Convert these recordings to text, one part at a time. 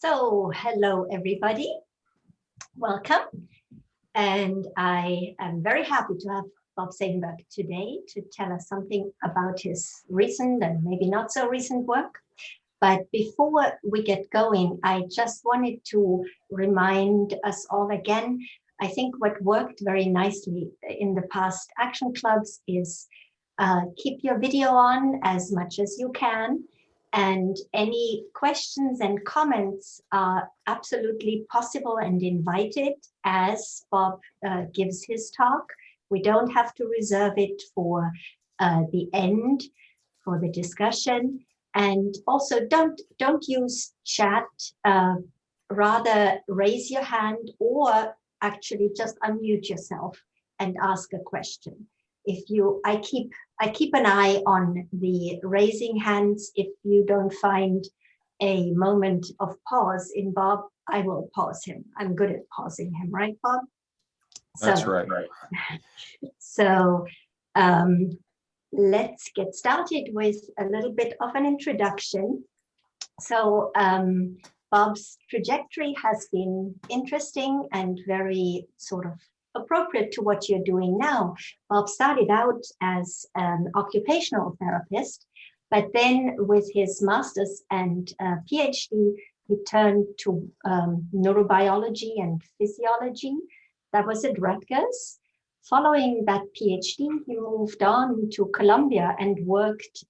So, hello everybody, welcome. And I am very happy to have Bob Sainburg today to tell us something about his recent and maybe not so recent work. But before we get going, I just wanted to remind us all again, I think what worked very nicely in the past action clubs is keep your video on as much as you can. And any questions and comments are absolutely possible and invited as Bob gives his talk. We don't have to reserve it for the end, for the discussion. And also don't use chat, rather raise your hand or actually just unmute yourself and ask a question. I keep an eye on the raising hands. If you don't find a moment of pause in Bob, I will pause him. I'm good at pausing him, right, Bob? That's right. So let's get started with a little bit of an introduction. So Bob's trajectory has been interesting and very sort of appropriate to what you're doing now. Bob started out as an occupational therapist, but then with his master's and PhD, he turned to neurobiology and physiology. That was at Rutgers. Following that PhD, he moved on to Columbia and worked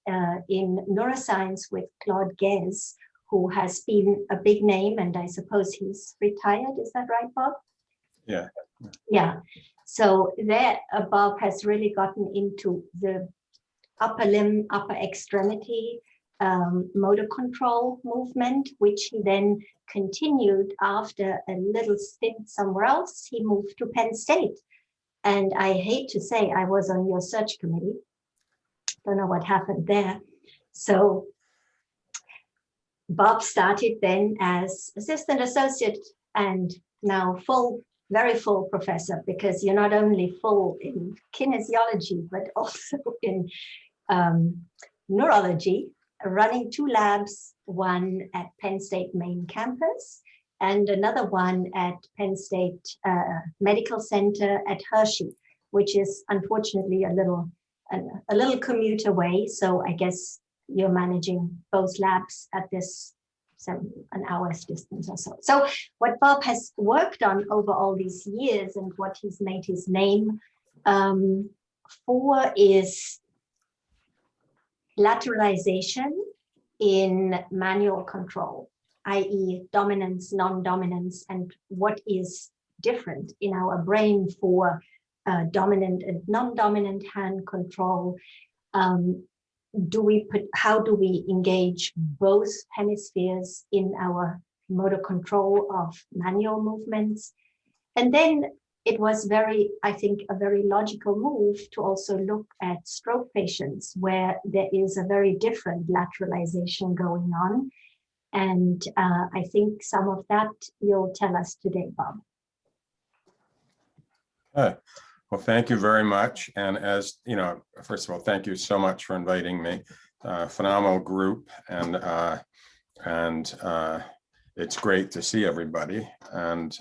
in neuroscience with Claude Guez, who has been a big name, and I suppose he's retired. Is that right, Bob? Yeah. Yeah. So there, Bob has really gotten into the upper limb, upper extremity motor control movement, which he then continued after a little stint somewhere else. He moved to Penn State. And I hate to say I was on your search committee. Don't know what happened there. So Bob started then as assistant associate and now very full professor, because you're not only full in kinesiology, but also in neurology, running 2 labs, one at Penn State main campus and another one at Penn State Medical Center at Hershey, which is unfortunately a little commute away. So I guess you're managing both labs at this an hour's distance or so. So what Bob has worked on over all these years and what he's made his name for is lateralization in manual control, i.e. dominance, non-dominance, and what is different in our brain for dominant and non-dominant hand control. How do we engage both hemispheres in our motor control of manual movements? And then it was I think, a very logical move to also look at stroke patients where there is a very different lateralization going on. And I think some of that you'll tell us today, Bob. Okay. Well, thank you very much. And as you know, first of all, thank you so much for inviting me. Phenomenal group, and it's great to see everybody. And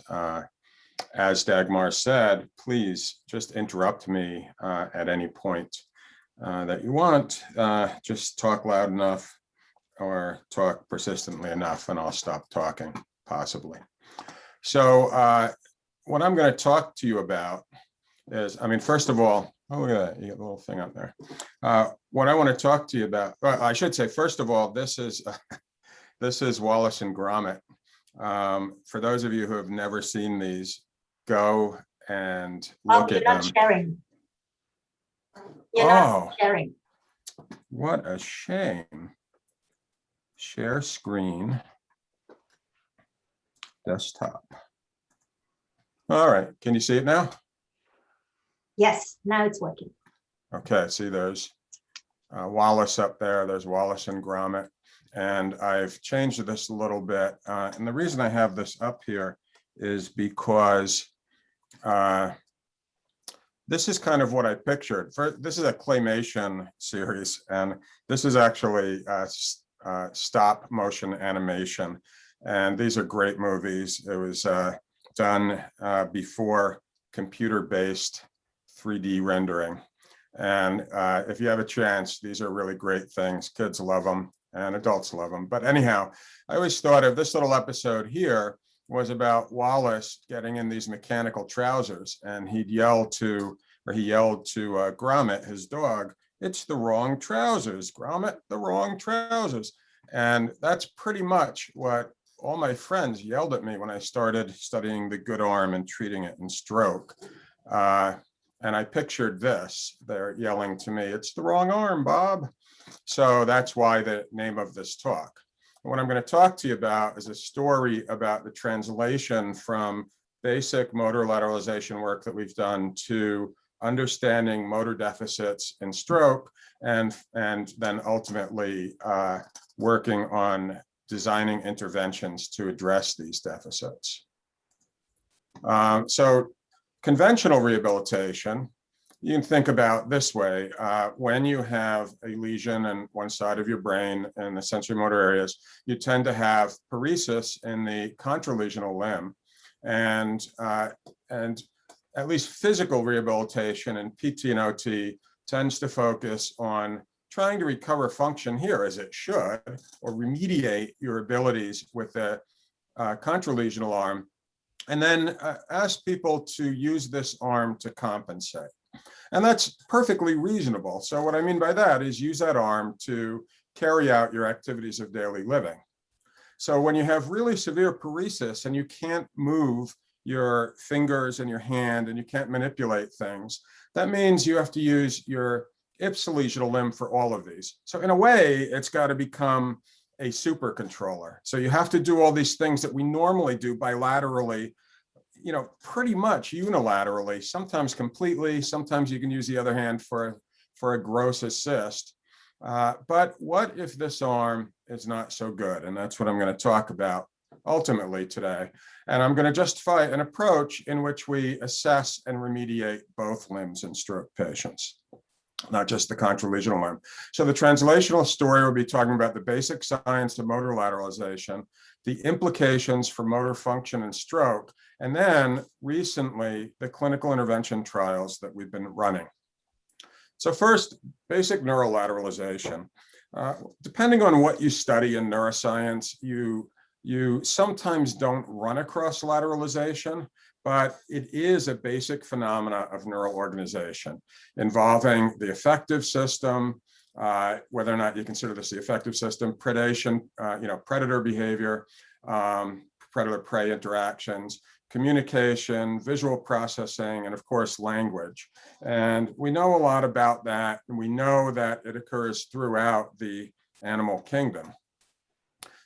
as Dagmar said, please just interrupt me at any point that you want. Just talk loud enough or talk persistently enough, and I'll stop talking, possibly. So what I'm going to talk to you about is, first of all, look at that, you got a little thing up there. What I want to talk to you about, well, I should say, first of all, this is Wallace and Gromit. For those of you who have never seen these, go and look at them. You're not sharing. What a shame. Share screen. Desktop. All right, can you see it now? Yes, now it's working. Okay, see there's Wallace up there, there's Wallace and Gromit, and I've changed this a little bit. And the reason I have this up here is because this is kind of what I pictured. This is a claymation series, and this is actually stop motion animation. And these are great movies. It was done before computer-based 3D rendering. And if you have a chance, these are really great things. Kids love them and adults love them. But anyhow, I always thought of this little episode here was about Wallace getting in these mechanical trousers, and he yelled to Gromit, his dog, "It's the wrong trousers, Gromit, the wrong trousers." And that's pretty much what all my friends yelled at me when I started studying the good arm and treating it in stroke. And I pictured this, they're yelling to me, "It's the wrong arm, Bob." So that's why the name of this talk. What I'm going to talk to you about is a story about the translation from basic motor lateralization work that we've done to understanding motor deficits in stroke, and then ultimately working on designing interventions to address these deficits. So conventional rehabilitation, you can think about this way. When you have a lesion in one side of your brain in the sensory motor areas, you tend to have paresis in the contralesional limb. And at least physical rehabilitation and PT and OT tends to focus on trying to recover function here as it should, or remediate your abilities with the contralesional arm, and then ask people to use this arm to compensate. And that's perfectly reasonable. So what I mean by that is use that arm to carry out your activities of daily living. So when you have really severe paresis and you can't move your fingers and your hand and you can't manipulate things, that means you have to use your ipsilesional limb for all of these. So in a way, it's got to become a super controller. So you have to do all these things that we normally do bilaterally, pretty much unilaterally, sometimes completely, sometimes you can use the other hand for a gross assist. But what if this arm is not so good? And that's what I'm going to talk about ultimately today. And I'm going to justify an approach in which we assess and remediate both limbs in stroke patients, not just the contralesional limb. So the translational story will be talking about the basic science of motor lateralization, the implications for motor function in stroke, and then recently the clinical intervention trials that we've been running. So first, basic neurolateralization. Depending on what you study in neuroscience, you sometimes don't run across lateralization, but it is a basic phenomena of neural organization involving the affective system, whether or not you consider this the affective system, predation, predator behavior, predator-prey interactions, communication, visual processing, and of course, language. And we know a lot about that, and we know that it occurs throughout the animal kingdom.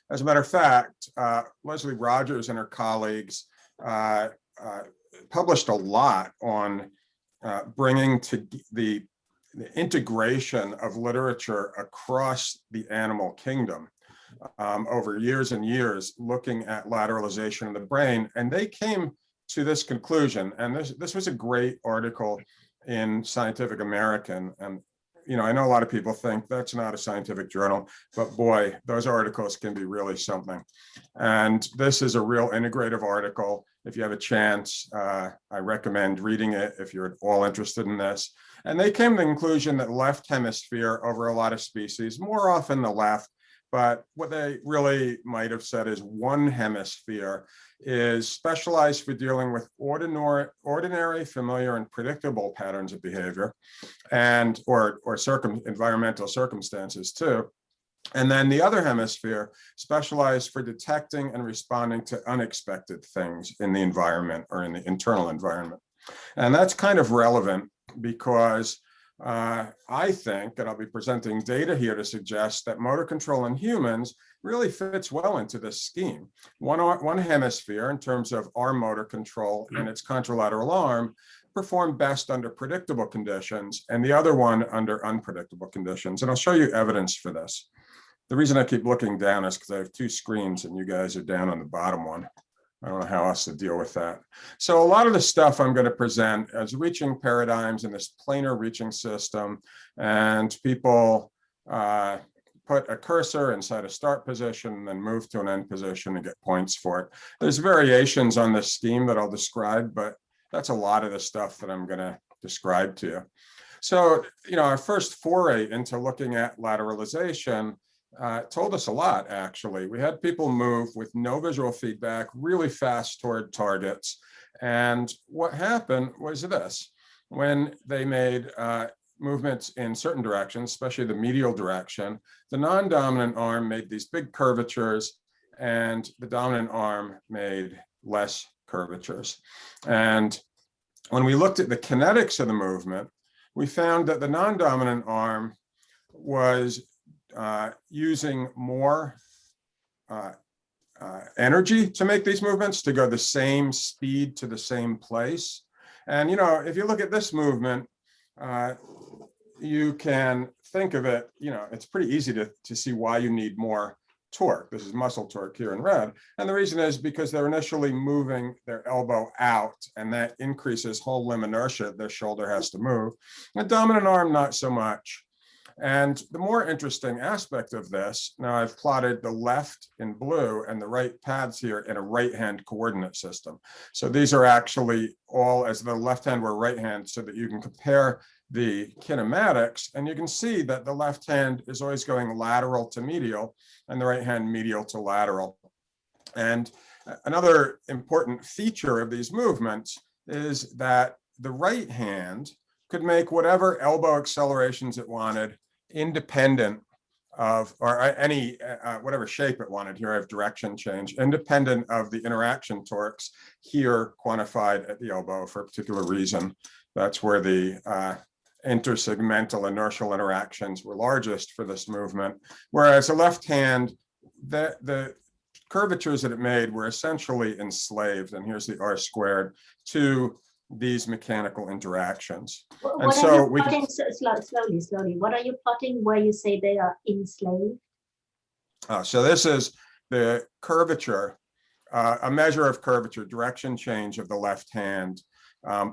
As a matter of fact, Leslie Rogers and her colleagues published a lot on bringing to the integration of literature across the animal kingdom over years and years, looking at lateralization of the brain. And they came to this conclusion, and this was a great article in Scientific American. And I know a lot of people think that's not a scientific journal, but boy, those articles can be really something. And this is a real integrative article. If you have a chance, I recommend reading it if you're at all interested in this. And they came to the conclusion that left hemisphere over a lot of species, more often the left, but what they really might have said is one hemisphere is specialized for dealing with ordinary, familiar, and predictable patterns of behavior, and or environmental circumstances too. And then the other hemisphere specialized for detecting and responding to unexpected things in the environment or in the internal environment. And that's kind of relevant because I think, and I'll be presenting data here to suggest that motor control in humans really fits well into this scheme. One hemisphere, in terms of arm motor control and its contralateral arm, perform best under predictable conditions, and the other one under unpredictable conditions. And I'll show you evidence for this. The reason I keep looking down is because I have two screens and you guys are down on the bottom one. I don't know how else to deal with that. So a lot of the stuff I'm going to present as reaching paradigms in this planar reaching system, and people put a cursor inside a start position and then move to an end position and get points for it. There's variations on this scheme that I'll describe, but that's a lot of the stuff that I'm going to describe to you. So, our first foray into looking at lateralization told us a lot, actually. We had people move with no visual feedback really fast toward targets. And what happened was this. When they made movements in certain directions, especially the medial direction, the non-dominant arm made these big curvatures and the dominant arm made less curvatures. And when we looked at the kinetics of the movement, we found that the non-dominant arm was using more energy to make these movements, to go the same speed to the same place. And, if you look at this movement, you can think of it, it's pretty easy to see why you need more torque. This is muscle torque here in red. And the reason is because they're initially moving their elbow out, and that increases whole limb inertia. Their shoulder has to move. The dominant arm, not so much. And the more interesting aspect of this, now I've plotted the left in blue and the right paths here in a right-hand coordinate system. So these are actually all as the left hand were right hand, so that you can compare the kinematics, and you can see that the left hand is always going lateral to medial and the right hand medial to lateral. And another important feature of these movements is that the right hand could make whatever elbow accelerations it wanted, independent of, or any, whatever shape it wanted. Here I have direction change, independent of the interaction torques here quantified at the elbow for a particular reason. That's where the intersegmental inertial interactions were largest for this movement. Whereas the left hand, the curvatures that it made were essentially enslaved, and here's the R squared, to these mechanical interactions. And so we can slowly. What are you plotting where you say they are enslaved? So this is the curvature, a measure of curvature, direction change of the left hand,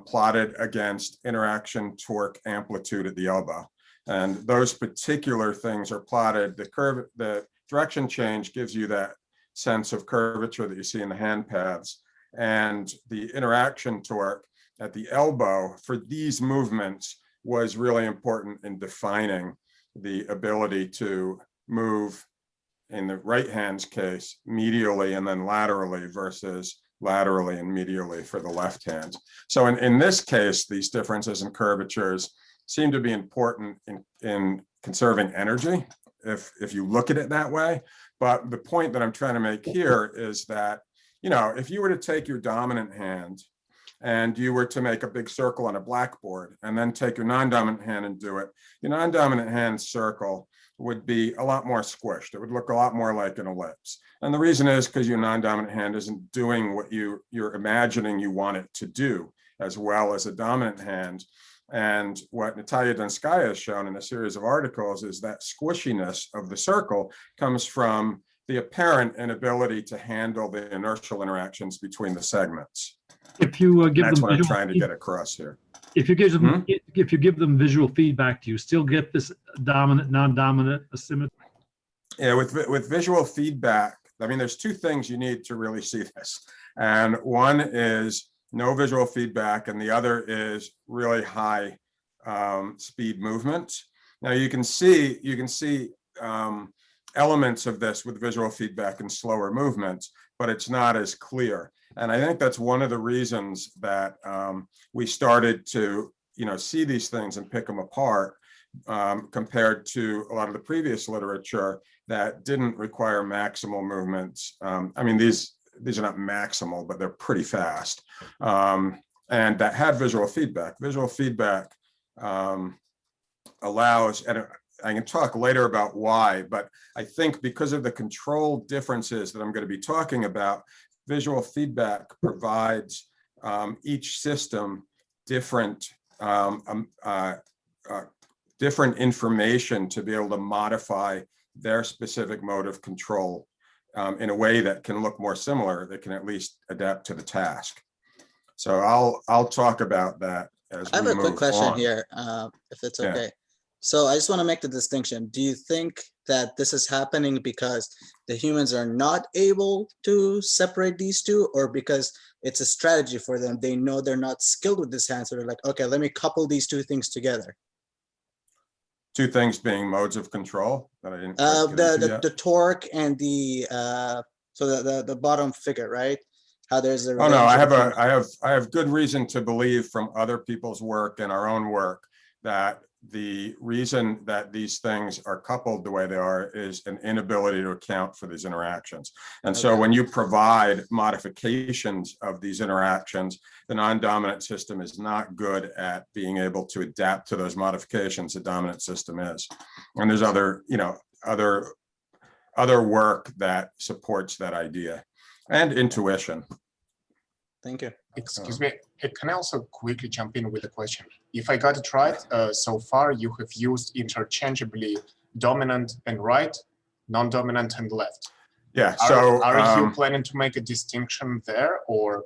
plotted against interaction torque amplitude at the elbow. And those particular things are plotted. The direction change gives you that sense of curvature that you see in the hand paths, and the interaction torque at the elbow for these movements was really important in defining the ability to move, in the right hand's case, medially and then laterally versus laterally and medially for the left hand. So in this case, these differences in curvatures seem to be important in conserving energy, if you look at it that way. But the point that I'm trying to make here is that, if you were to take your dominant hand and you were to make a big circle on a blackboard and then take your non-dominant hand and do it, your non-dominant hand circle would be a lot more squished. It would look a lot more like an ellipse. And the reason is because your non-dominant hand isn't doing what you're imagining you want it to do as well as a dominant hand. And what Natalia Donskaya has shown in a series of articles is that squishiness of the circle comes from the apparent inability to handle the inertial interactions between the segments. If you give That's them, what I'm trying to get across here. if you give them visual feedback, do you still get this dominant, non-dominant asymmetry? Yeah, with visual feedback, I mean, there's two things you need to really see this. And one is no visual feedback, and the other is really high speed movement. Now you can see elements of this with visual feedback and slower movements, but it's not as clear. And I think that's one of the reasons that we started to, see these things and pick them apart compared to a lot of the previous literature that didn't require maximal movements. I mean, these are not maximal, but they're pretty fast. And that had visual feedback. Visual feedback allows, and I can talk later about why, but I think because of the control differences that I'm going to be talking about, visual feedback provides each system different different information to be able to modify their specific mode of control in a way that can look more similar, that can at least adapt to the task. So I'll talk about that as we move on. I have a quick question here, if it's okay. Yeah. So I just want to make the distinction. Do you think that this is happening because the humans are not able to separate these two, or because it's a strategy for them? They know they're not skilled with this hand, so they're like, okay, let me couple these two things together. Two things being modes of control that I didn't quite get into yet. The torque and the so the bottom figure, right? How there's a Oh no, relationship I have good reason to believe from other people's work and our own work that the reason that these things are coupled the way they are is an inability to account for these interactions. And so Okay. when you provide modifications of these interactions, the non-dominant system is not good at being able to adapt to those modifications the dominant system is. And there's other, other work that supports that idea, and intuition. Thank you. Excuse me, can I also quickly jump in with a question? If I got it right, so far you have used interchangeably dominant and right, non-dominant and left. Yeah, so are you planning to make a distinction there, or?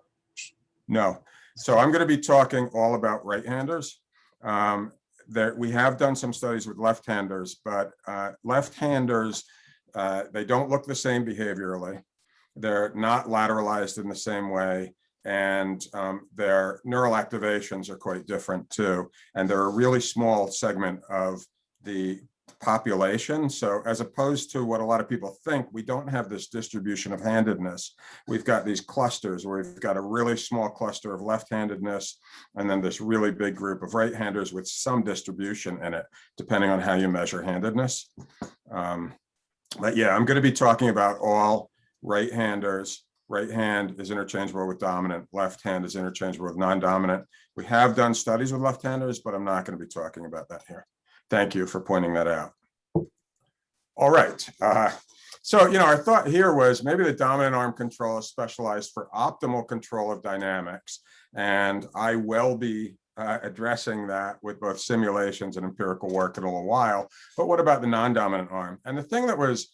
No. So I'm going to be talking all about right-handers. We have done some studies with left-handers, but left-handers, they don't look the same behaviorally. They're not lateralized in the same way, and their neural activations are quite different too. And they're a really small segment of the population. So as opposed to what a lot of people think, we don't have this distribution of handedness. We've got these clusters where we've got a really small cluster of left-handedness, and then this really big group of right-handers with some distribution in it, depending on how you measure handedness. But yeah, I'm going to be talking about all right-handers. Right hand is interchangeable with dominant, left hand is interchangeable with non-dominant. We have done studies with left-handers, but I'm not going to be talking about that here. Thank you for pointing that out. All right. So, our thought here was maybe the dominant arm control is specialized for optimal control of dynamics. And I will be addressing that with both simulations and empirical work in a little while. But what about the non-dominant arm? And the thing that was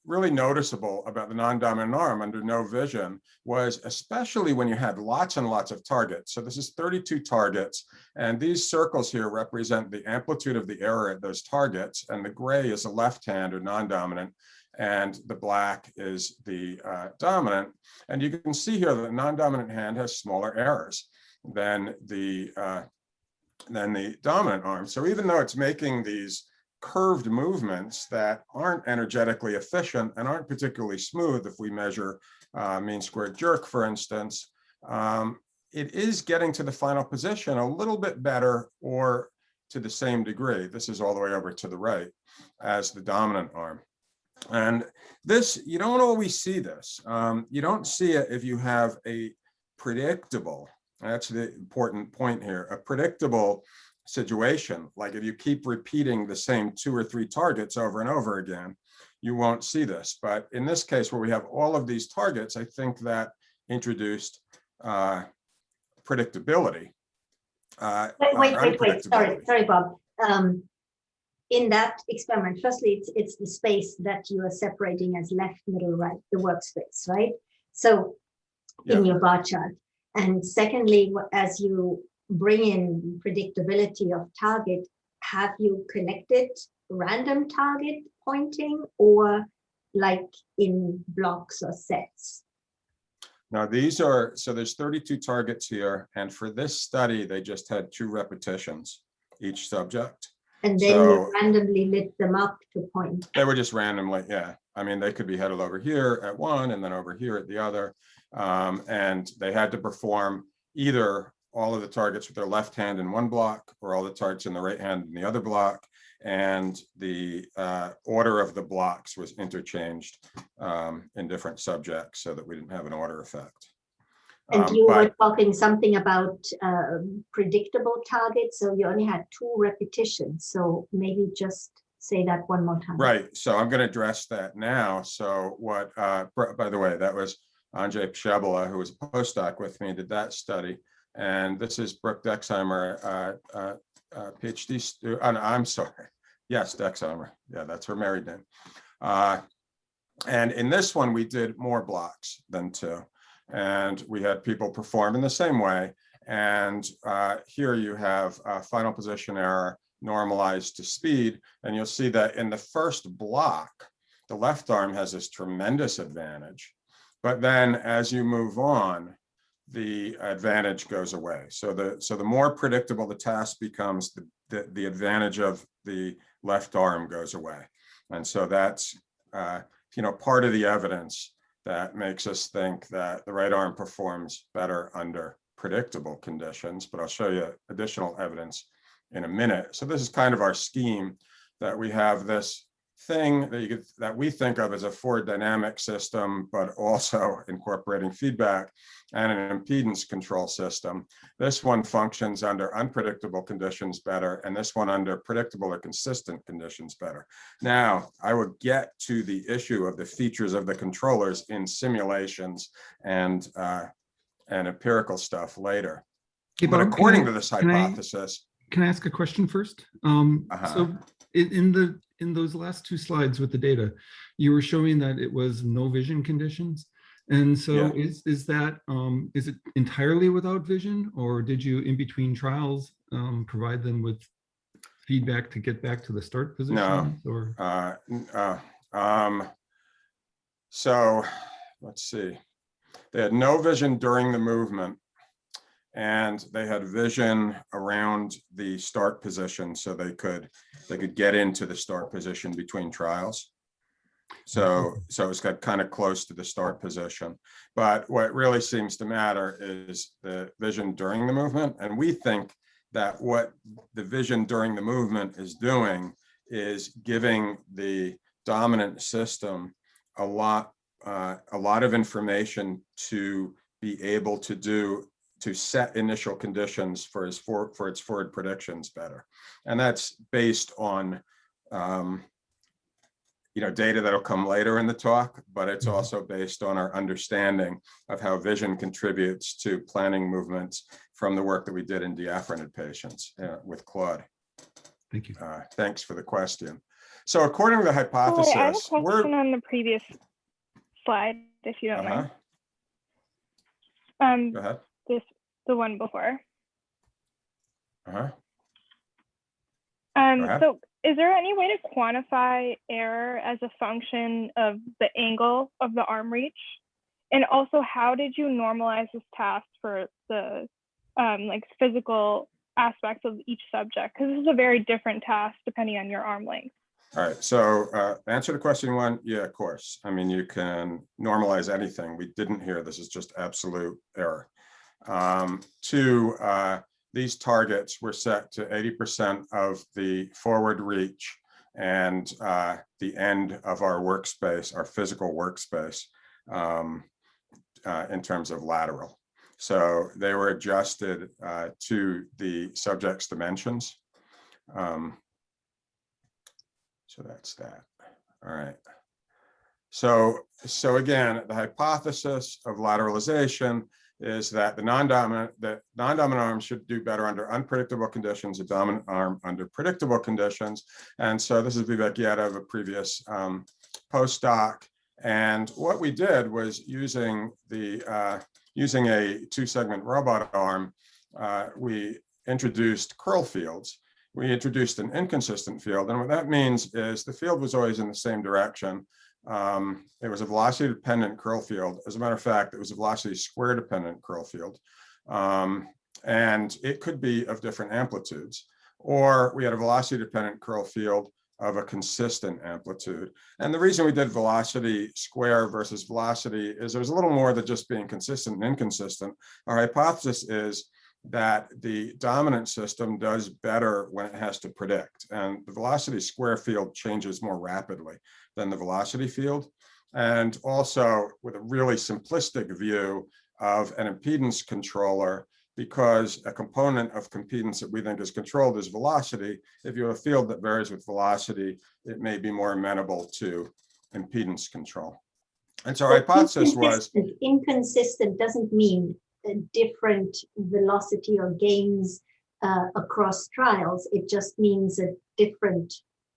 really noticeable about the non-dominant arm under no vision was, especially when you had lots and lots of targets. So this is 32 targets, and these circles here represent the amplitude of the error at those targets, and the gray is a left hand or non-dominant, and the black is the dominant. And you can see here that the non-dominant hand has smaller errors than the dominant arm. So even though it's making these curved movements that aren't energetically efficient and aren't particularly smooth, if we measure mean squared jerk, for instance, it is getting to the final position a little bit better, or to the same degree. This is all the way over to the right as the dominant arm. And this, you don't always see this. You don't see it if you have a predictable, that's the important point here, a predictable situation. Like if you keep repeating the same 2 or 3 targets over and over again, you won't see this. But in this case, where we have all of these targets, I think that introduced predictability. Wait, sorry, Bob. In that experiment, firstly, it's the space that you are separating as left, middle, right, the workspace, right? So in your bar chart. And secondly, as you bring in predictability of target, have you collected random target pointing, or like in blocks or sets? Now these are, so there's 32 targets here, and for this study, they just had 2 repetitions each subject. And then you randomly lit them up to point. They were just randomly, yeah. I mean, they could be headed over here at one and then over here at the other. And they had to perform either all of the targets with their left hand in one block, or all the targets in the right hand in the other block. And the order of the blocks was interchanged in different subjects so that we didn't have an order effect. And you were talking something about predictable targets, so you only had 2 repetitions. So maybe just say that one more time. Right. So I'm going to address that now. So what, by the way, that was Andrzej Pszebala, who was a postdoc with me, did that study. And this is Brooke Dexheimer, PhD student. I'm sorry. Yes, Dexheimer. Yeah, that's her married name. And in this one, we did more blocks than 2. And we had people perform in the same way. And here you have final position error normalized to speed. And you'll see that in the first block, the left arm has this tremendous advantage. But then as you move on, the advantage goes away. So the more predictable the task becomes, the advantage of the left arm goes away. And so that's part of the evidence that makes us think that the right arm performs better under predictable conditions, but I'll show you additional evidence in a minute. So this is kind of our scheme, that we have this thing that we think of as a forward dynamic system, but also incorporating feedback, and an impedance control system. This one functions under unpredictable conditions better, and this one under predictable or consistent conditions better. Now, I will get to the issue of the features of the controllers in simulations and empirical stuff later. Hey, But Bob, according to this hypothesis, can I ask a question first? So in those last two slides with the data, you were showing that it was no vision conditions. And so is it entirely without vision, or did you in between trials provide them with feedback to get back to the start position? No. So let's see. They had no vision during the movement, and they had vision around the start position, so they could get into the start position between trials. So it's got kind of close to the start position. But what really seems to matter is the vision during the movement. And we think that what the vision during the movement is doing is giving the dominant system a lot of information to be able to set initial conditions for its forward predictions better. And that's based on data that'll come later in the talk, but it's also based on our understanding of how vision contributes to planning movements from the work that we did in diaphragmated patients with Claude. Thank you. Thanks for the question. So according to the hypothesis, I have a question on the previous slide, if you don't mind. Go ahead. The one before. Go So is there any way to quantify error as a function of the angle of the arm reach? And also, how did you normalize this task for the physical aspects of each subject? Because this is a very different task depending on your arm length. All right, so answer to question one, yeah, of course. I mean, you can normalize anything. We didn't hear, this is just absolute error. Two, these targets were set to 80% of the forward reach and the end of our workspace, our physical workspace, in terms of lateral. So they were adjusted to the subject's dimensions. So that's that. All right. So again, the hypothesis of lateralization is that the non-dominant arm should do better under unpredictable conditions, the dominant arm under predictable conditions. And so this is Vivek Yadav of a previous postdoc. And what we did was using a two-segment robot arm, we introduced curl fields. We introduced an inconsistent field. And what that means is the field was always in the same direction. It was a velocity-dependent curl field. As a matter of fact, it was a velocity square-dependent curl field. And it could be of different amplitudes. Or we had a velocity-dependent curl field of a consistent amplitude. And the reason we did velocity square versus velocity is there was a little more than just being consistent and inconsistent. Our hypothesis is that the dominant system does better when it has to predict. And the velocity square field changes more rapidly than the velocity field. And also with a really simplistic view of an impedance controller, because a component of impedance that we think is controlled is velocity. If you have a field that varies with velocity, it may be more amenable to impedance control. And so our hypothesis was— inconsistent doesn't mean a different velocity or gains across trials. It just means a different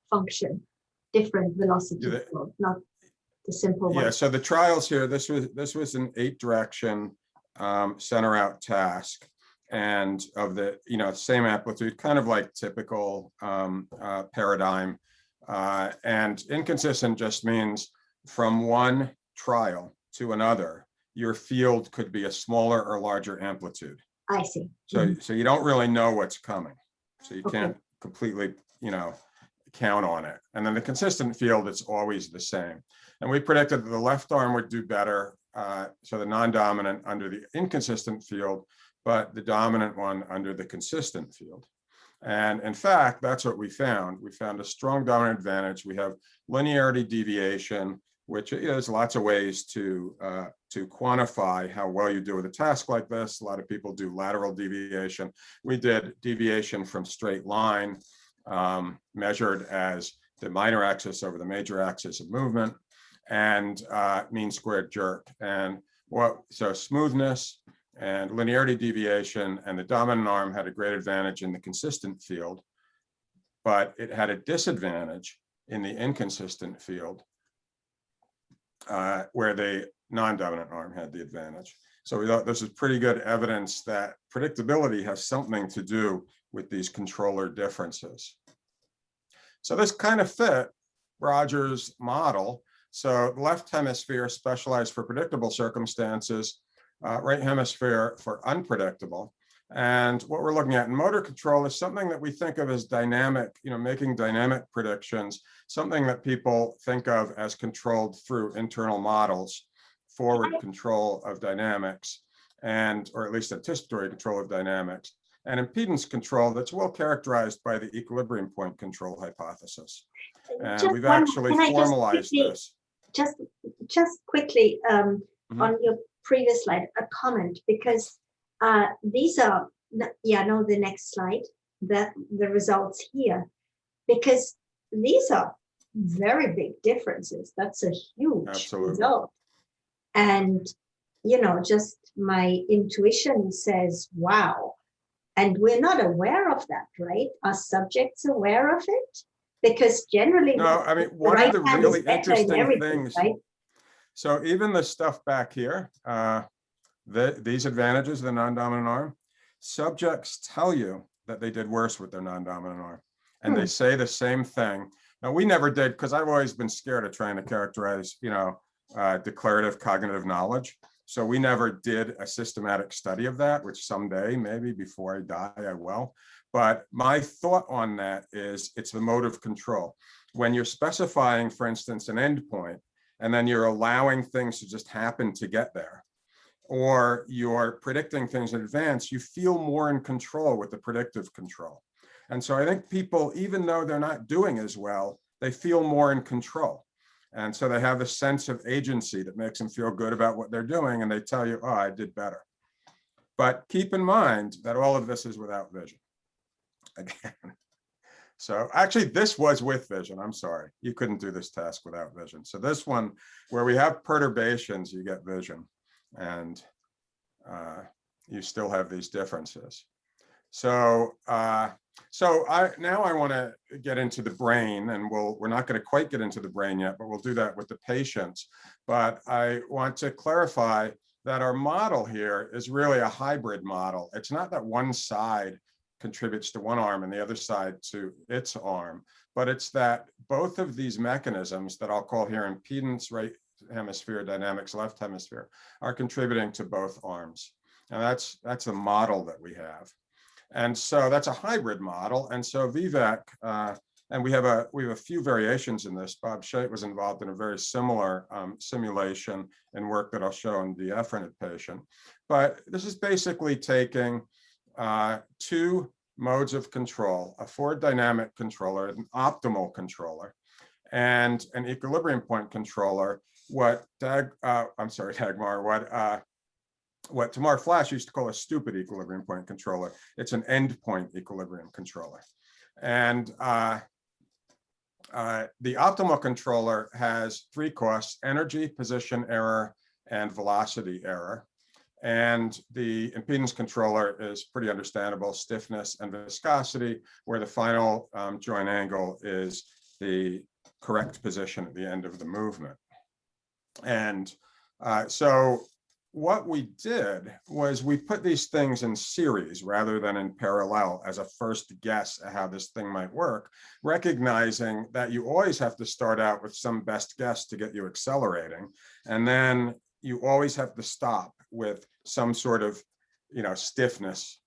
function, different velocity, not the simple one. Yeah, so the trials here, this was an 8-direction center out task. and of the, same amplitude, kind of like typical paradigm. And inconsistent just means from one trial to another, your field could be a smaller or larger amplitude. I see. So you don't really know what's coming. So you can't completely, count on it. And then the consistent field, it's always the same. And we predicted that the left arm would do better. So the non-dominant under the inconsistent field, but the dominant one under the consistent field. And in fact, that's what we found. We found a strong dominant advantage. We have linearity deviation, which there's lots of ways to quantify how well you do with a task like this. A lot of people do lateral deviation. We did deviation from straight line, measured as the minor axis over the major axis of movement, and mean squared jerk. And so smoothness and linearity deviation, and the dominant arm had a great advantage in the consistent field, but it had a disadvantage in the inconsistent field, where the non-dominant arm had the advantage. So we thought this is pretty good evidence that predictability has something to do with these controller differences. So this kind of fit Rogers' model. So the left hemisphere specialized for predictable circumstances, right hemisphere for unpredictable. And what we're looking at in motor control is something that we think of as dynamic, making dynamic predictions, something that people think of as controlled through internal models, forward control of dynamics, or at least anticipatory control of dynamics, and impedance control that's well characterized by the equilibrium point control hypothesis. And we've actually formalized this. Just quickly, on your previous slide, a comment, because these are, the next slide, the results here, because these are very big differences. That's a huge result. And, just my intuition says, wow. And we're not aware of that, right? Are subjects aware of it? Because generally, no, I mean, one of the really interesting things, right? So even the stuff back here, these advantages of the non-dominant arm, subjects tell you that they did worse with their non-dominant arm. And they say the same thing. Now, we never did, because I've always been scared of trying to characterize, declarative cognitive knowledge. So we never did a systematic study of that, which someday, maybe before I die, I will. But my thought on that is it's the mode of control. When you're specifying, for instance, an endpoint, and then you're allowing things to just happen to get there, or you're predicting things in advance, you feel more in control with the predictive control. And so I think people, even though they're not doing as well, they feel more in control. And so they have a sense of agency that makes them feel good about what they're doing, and they tell you, oh, I did better. But keep in mind that all of this is without vision. Again. So actually, this was with vision. I'm sorry. You couldn't do this task without vision. So this one, where we have perturbations, you get vision. And you still have these differences. So now I want to get into the brain, and we're not going to quite get into the brain yet, but we'll do that with the patients. But I want to clarify that our model here is really a hybrid model. It's not that one side contributes to one arm and the other side to its arm, but it's that both of these mechanisms that I'll call here impedance, right hemisphere, dynamics, left hemisphere, are contributing to both arms. And that's a model that we have. And so that's a hybrid model. And so Vivek, and we have a few variations in this. Bob Scheidt was involved in a very similar simulation and work that I'll show in the efferent patient. But this is basically taking two modes of control, a forward dynamic controller, an optimal controller, and an equilibrium point controller, what Tamar Flash used to call a stupid equilibrium point controller. It's an endpoint equilibrium controller. And the optimal controller has three costs: energy, position error, and velocity error. And the impedance controller is pretty understandable: stiffness and viscosity, where the final joint angle is the correct position at the end of the movement. And so what we did was we put these things in series rather than in parallel as a first guess at how this thing might work, recognizing that you always have to start out with some best guess to get you accelerating. And then you always have to stop with some sort of, stiffness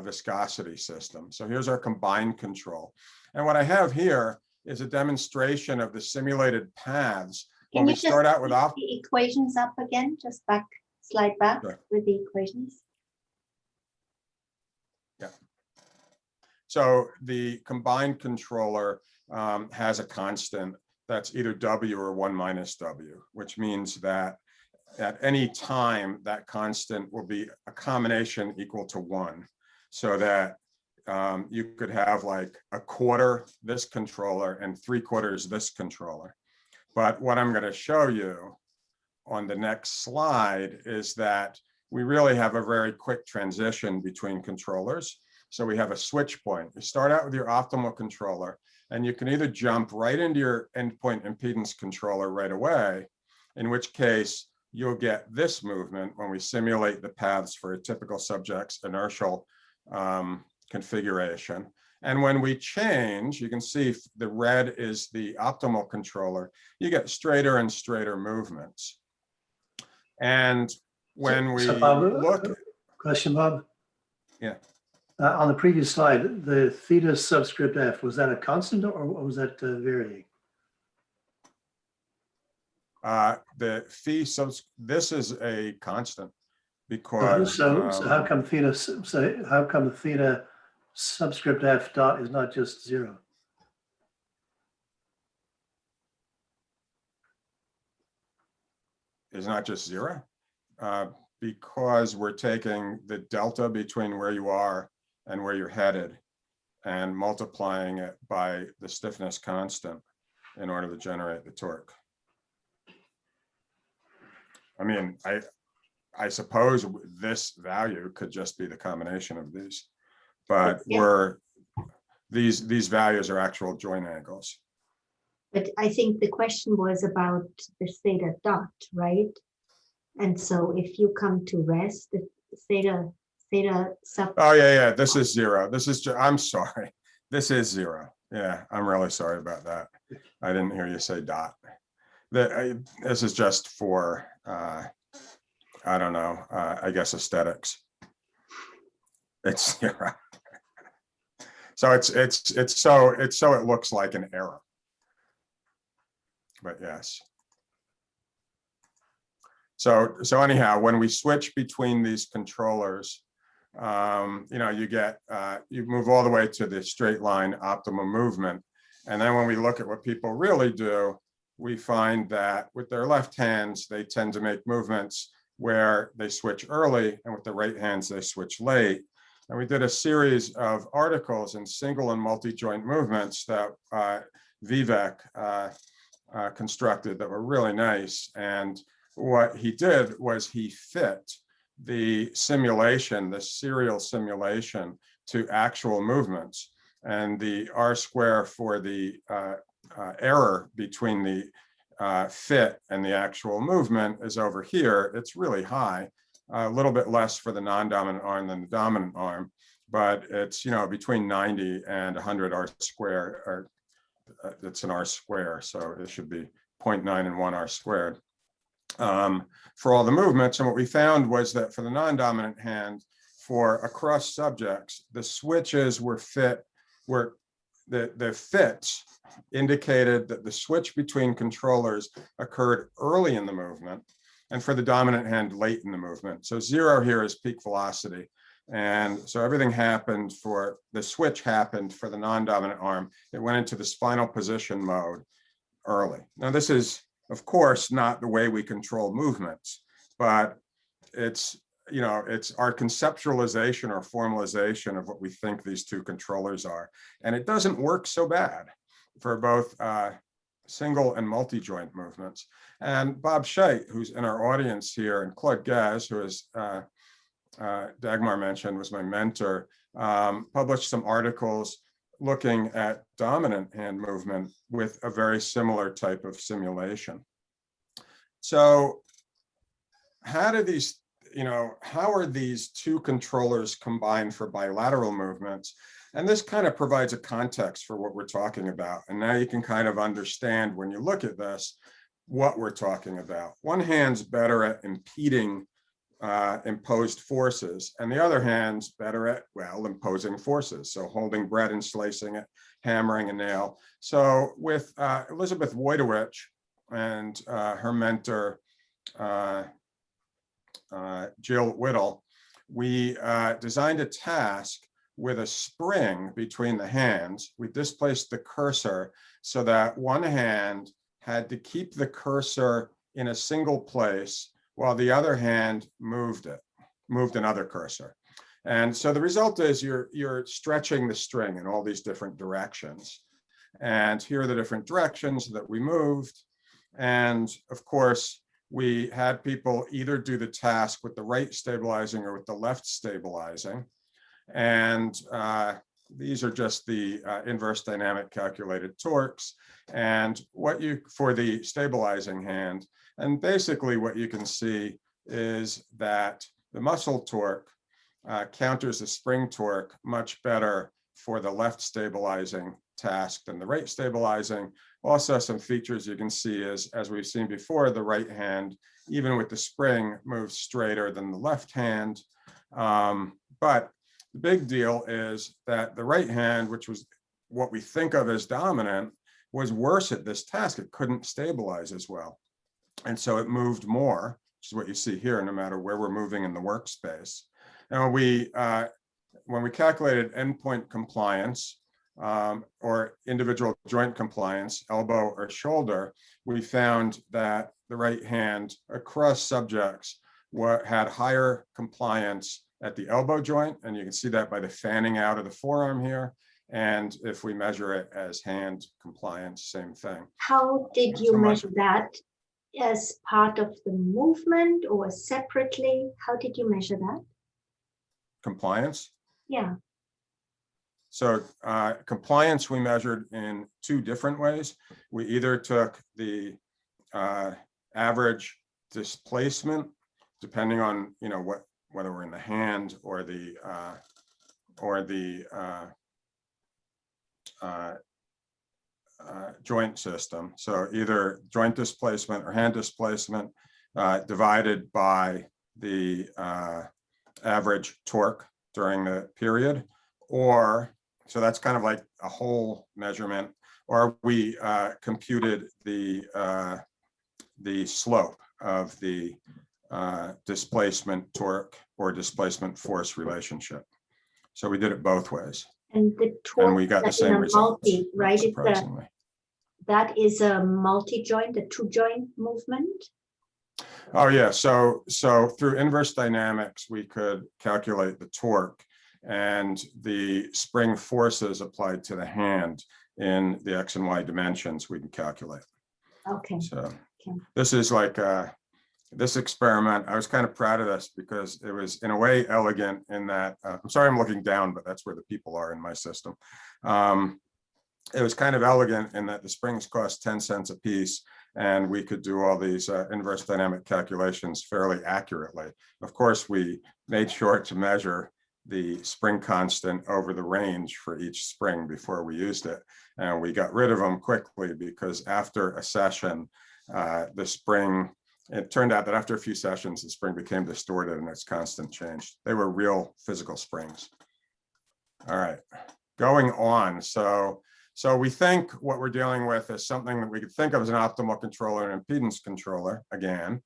viscosity system. So here's our combined control. And what I have here is a demonstration of the simulated paths. Can When you we start out with the equations up again, just slide back Sure. with the equations? Yeah. So the combined controller has a constant that's either W or 1 minus W, which means that at any time that constant will be a combination equal to 1, so that you could have like a quarter this controller and 3/4 this controller. But what I'm going to show you on the next slide is that we really have a very quick transition between controllers. So we have a switch point. You start out with your optimal controller, and you can either jump right into your endpoint impedance controller right away, in which case you'll get this movement when we simulate the paths for a typical subject's inertial configuration. And when we change, you can see the red is the optimal controller, you get straighter and straighter movements. And when we look. Question, Bob? Yeah. On the previous slide, the theta subscript F, was that a constant or was that varying? The phi this is a constant because. So how come theta, how come the theta subscript F dot is not just 0? Is not just 0, because we're taking the delta between where you are and where you're headed and multiplying it by the stiffness constant in order to generate the torque. I mean, I suppose this value could just be the combination of these, but these values are actual joint angles. But I think the question was about the theta dot, right? And so if you come to rest, the theta sub. Oh yeah, this is 0. This is, I'm sorry. This is 0. Yeah, I'm really sorry about that. I didn't hear you say dot. This is just for, I don't know, I guess aesthetics. It's 0. So it's so it looks like an error. But yes. So anyhow, when we switch between these controllers, you get you move all the way to the straight line optimum movement, and then when we look at what people really do, we find that with their left hands they tend to make movements where they switch early, and with the right hands they switch late. And we did a series of articles in single and multi-joint movements that Vivek constructed that were really nice. And what he did was he fit the simulation, the serial simulation, to actual movements. And the R square for the error between the fit and the actual movement is over here. It's really high, a little bit less for the non-dominant arm than the dominant arm, but it's, between 90 and 100 R square, or it's an R square, so it should be 0.9 and 1 R squared for all the movements. And what we found was that for the non-dominant hand, for across subjects, the switches were fit, where the fits indicated that the switch between controllers occurred early in the movement, and for the dominant hand late in the movement. So 0 here is peak velocity. And so everything happened for the switch happened for the non-dominant arm. It went into this final position mode early. Now, this is, of course, not the way we control movements, but it's, it's our conceptualization or formalization of what we think these two controllers are. And it doesn't work so bad for both single and multi-joint movements. And Bob Scheidt, who's in our audience here, and Claude Gaz, who is Dagmar mentioned, was my mentor, published some articles looking at dominant hand movement with a very similar type of simulation. So how do these, how are these two controllers combined for bilateral movements? And this kind of provides a context for what we're talking about. And now you can kind of understand when you look at this, what we're talking about. One hand's better at impeding imposed forces, and the other hand's better at, well, imposing forces. So holding bread and slicing it, hammering a nail. So with Elizabeth Wojtowicz and her mentor, Jill Whittle, we designed a task with a spring between the hands. We displaced the cursor so that one hand had to keep the cursor in a single place while the other hand moved another cursor. And so the result is you're stretching the string in all these different directions. And here are the different directions that we moved. And of course, we had people either do the task with the right stabilizing or with the left stabilizing. And these are just the inverse dynamic calculated torques and for the stabilizing hand. And basically what you can see is that the muscle torque counters the spring torque much better for the left stabilizing task than the right stabilizing. Also, some features you can see is, as we've seen before, the right hand, even with the spring, moves straighter than the left hand. But the big deal is that the right hand, which was what we think of as dominant, was worse at this task. It couldn't stabilize as well. And so it moved more, which is what you see here, no matter where we're moving in the workspace. And when we calculated endpoint compliance or individual joint compliance, elbow or shoulder, we found that the right hand across subjects had higher compliance at the elbow joint, and you can see that by the fanning out of the forearm here. And if we measure it as hand compliance, same thing. How did you measure that? As part of the movement or separately? How did you measure that? Compliance? Yeah. So compliance we measured in two different ways. We either took the average displacement, depending on whether we're in the hand or the joint system. So either joint displacement or hand displacement divided by the average torque during the period, or so that's kind of like a whole measurement, or we computed the slope of the displacement torque or displacement force relationship. So we did it both ways. And the torque, and we got the same results, right? Surprisingly. That is a multi-joint, a two-joint movement? Oh yeah, so through inverse dynamics, we could calculate the torque and the spring forces applied to the hand in the X and Y dimensions we can calculate. Okay. So this is like this experiment. I was kind of proud of this because it was in a way elegant in that, I'm sorry I'm looking down, but that's where the people are in my system. It was kind of elegant in that the springs cost 10 cents a piece, and we could do all these inverse dynamic calculations fairly accurately. Of course, we made sure to measure the spring constant over the range for each spring before we used it. And we got rid of them quickly because after a session, the spring, it turned out that after a few sessions, the spring became distorted and its constant changed. They were real physical springs. All right, going on. So we think what we're dealing with is something that we could think of as an optimal controller and impedance controller again.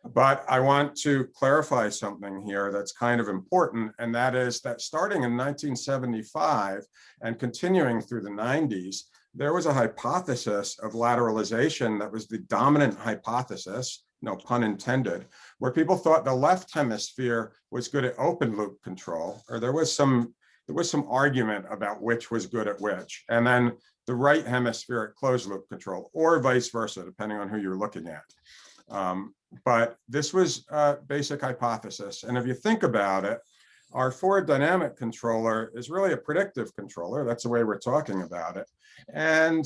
But I want to clarify something here that's kind of important, and that is that starting in 1975 and continuing through the 90s, there was a hypothesis of lateralization that was the dominant hypothesis, no pun intended, where people thought the left hemisphere was good at open loop control, or there was some argument about which was good at which, and then the right hemisphere at closed loop control, or vice versa, depending on who you're looking at. But this was a basic hypothesis. And if you think about it, our forward dynamic controller is really a predictive controller. That's the way we're talking about it. And,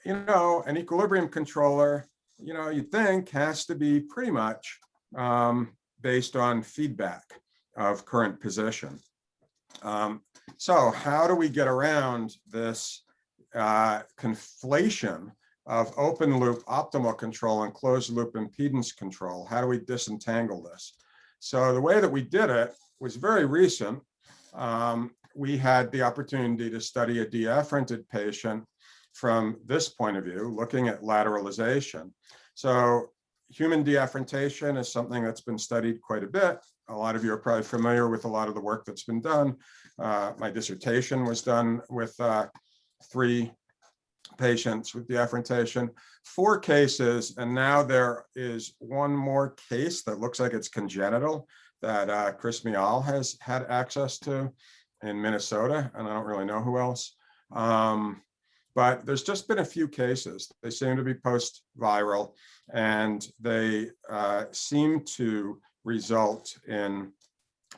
an equilibrium controller, you'd think has to be pretty much based on feedback of current position. So how do we get around this conflation of open loop optimal control and closed loop impedance control? How do we disentangle this? So the way that we did it was very recent. We had the opportunity to study a deafferented patient from this point of view, looking at lateralization. So human deafferentation is something that's been studied quite a bit. A lot of you are probably familiar with a lot of the work that's been done. My dissertation was done with 3 patients with deafferentation, 4 cases, and now there is one more case that looks like it's congenital that Chris Mial has had access to in Minnesota, and I don't really know who else. But there's just been a few cases. They seem to be post-viral, and they seem to result in,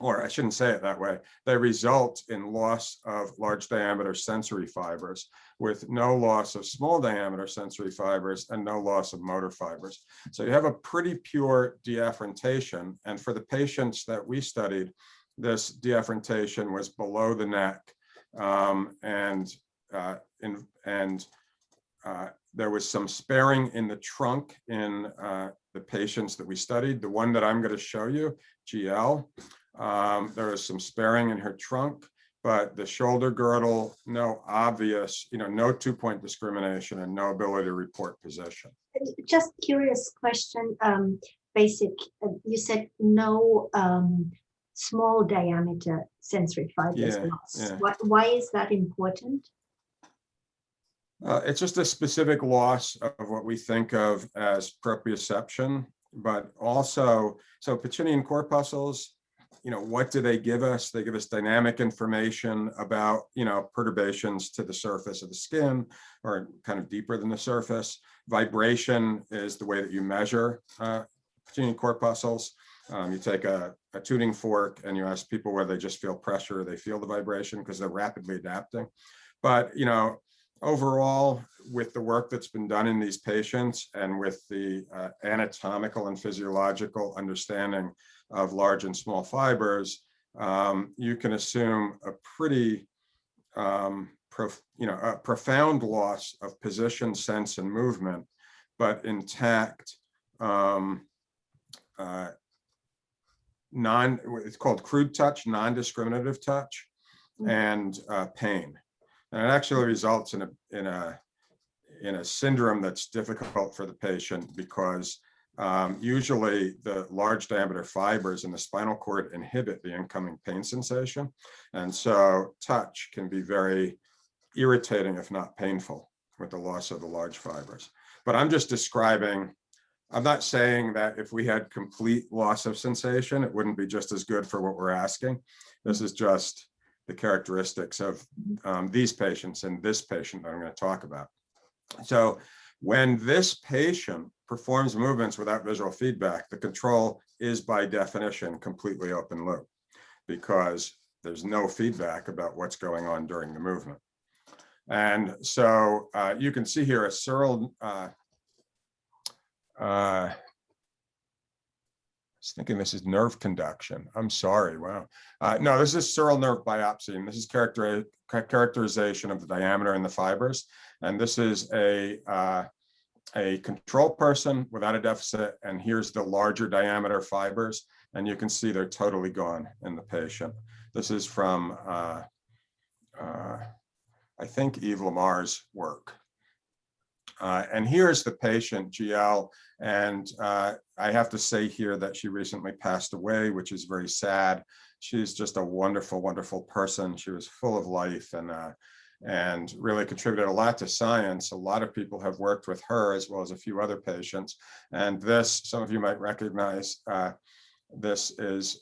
or I shouldn't say it that way, they result in loss of large diameter sensory fibers with no loss of small diameter sensory fibers and no loss of motor fibers. So you have a pretty pure deafferentation. And for the patients that we studied, this deafferentation was below the neck, there was some sparing in the trunk in the patients that we studied. The one that I'm going to show you, GL, there was some sparing in her trunk, but the shoulder girdle, no obvious, no 2-point discrimination and no ability to report position. Just curious question, basic, you said no small diameter sensory fibers lost. Why is that important? It's just a specific loss of what we think of as proprioception, but also, so Pacinian corpuscles, what do they give us? They give us dynamic information about, perturbations to the surface of the skin or kind of deeper than the surface. Vibration is the way that you measure Pacinian corpuscles. You take a tuning fork and you ask people whether they just feel pressure or they feel the vibration because they're rapidly adapting. But, overall, with the work that's been done in these patients and with the anatomical and physiological understanding of large and small fibers, you can assume a pretty, a profound loss of position, sense, and movement, but intact it's called crude touch, non-discriminative touch, and pain. And it actually results in a syndrome that's difficult for the patient because usually the large diameter fibers in the spinal cord inhibit the incoming pain sensation. And so touch can be very irritating, if not painful, with the loss of the large fibers. But I'm just describing, I'm not saying that if we had complete loss of sensation, it wouldn't be just as good for what we're asking. This is just the characteristics of these patients and this patient that I'm going to talk about. So when this patient performs movements without visual feedback, the control is by definition completely open loop because there's no feedback about what's going on during the movement. And so you can see here a Searle, I was thinking this is nerve conduction. I'm sorry. Wow. No, this is Searle nerve biopsy, and this is characterization of the diameter in the fibers. And this is a control person without a deficit. And here's the larger diameter fibers. And you can see they're totally gone in the patient. This is from, I think, Yves Lamar's work. And here's the patient, GL, and I have to say here that she recently passed away, which is very sad. She's just a wonderful, wonderful person. She was full of life and really contributed a lot to science. A lot of people have worked with her as well as a few other patients. And this, some of you might recognize, this is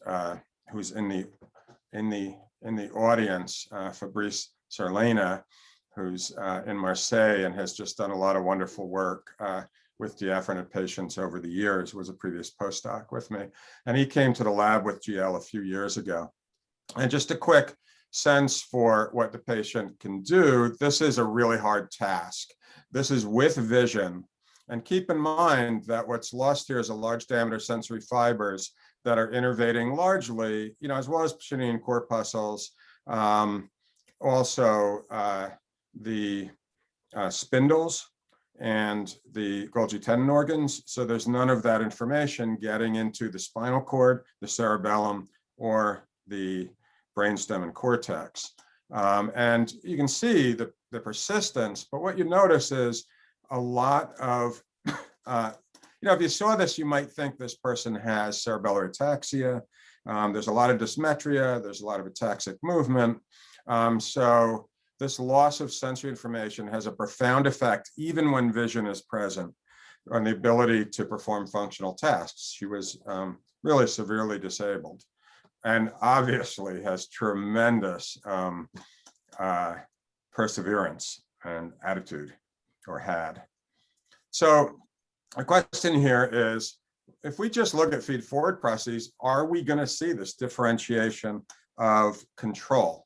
who's in the audience, Fabrice Sarlena, who's in Marseille and has just done a lot of wonderful work with deafferented patients over the years, was a previous postdoc with me. And he came to the lab with GL a few years ago. And just a quick sense for what the patient can do, this is a really hard task. This is with vision And keep in mind that what's lost here is a large diameter sensory fibers that are innervating largely, as well as Pacinian corpuscles, also the spindles and the Golgi tendon organs. So there's none of that information getting into the spinal cord, the cerebellum, or the brainstem and cortex. And you can see the persistence, but what you notice is a lot of, if you saw this, you might think this person has cerebellar ataxia. There's a lot of dysmetria, there's a lot of ataxic movement. So this loss of sensory information has a profound effect, even when vision is present, on the ability to perform functional tasks. She was really severely disabled and obviously has tremendous perseverance and attitude, or had. So the question here is, if we just look at feed-forward processes, are we going to see this differentiation of control?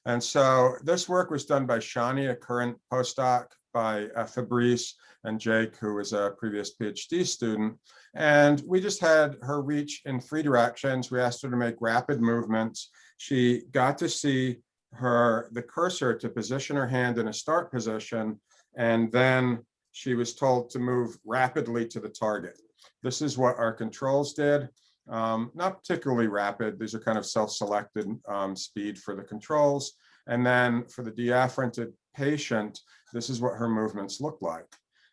And so this work was done by Shani, a current postdoc, by Fabrice and Jake, who was a previous PhD student. And we just had her reach in 3 directions. We asked her to make rapid movements. She got to see the cursor to position her hand in a start position, and then she was told to move rapidly to the target. This is what our controls did. Not particularly rapid. These are kind of self-selected speed for the controls. And then for the deafferented patient, this is what her movements look like.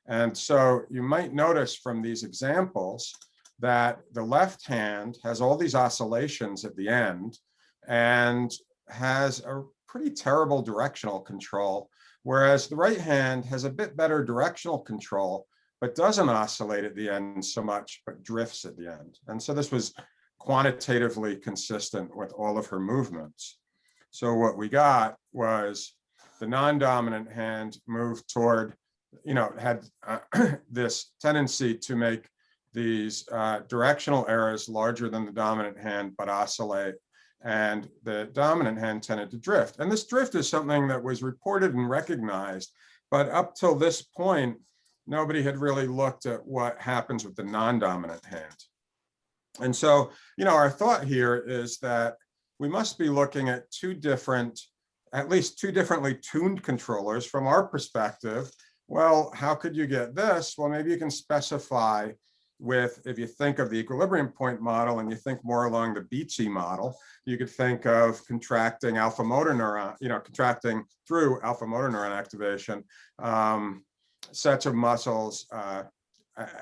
And so you might notice from these examples that the left hand has all these oscillations at the end and has a pretty terrible directional control, whereas the right hand has a bit better directional control, but doesn't oscillate at the end so much, but drifts at the end. And so this was quantitatively consistent with all of her movements. So what we got was the non-dominant hand moved toward, had this tendency to make these directional errors larger than the dominant hand, but oscillate. And the dominant hand tended to drift. And this drift is something that was reported and recognized, but up till this point, nobody had really looked at what happens with the non-dominant hand. And so, our thought here is that we must be looking at at least two differently tuned controllers from our perspective. Well, how could you get this? Well, maybe you can specify if you think of the equilibrium point model and you think more along the Beatsy model, you could think of contracting alpha motor neuron, contracting through alpha motor neuron activation, sets of muscles,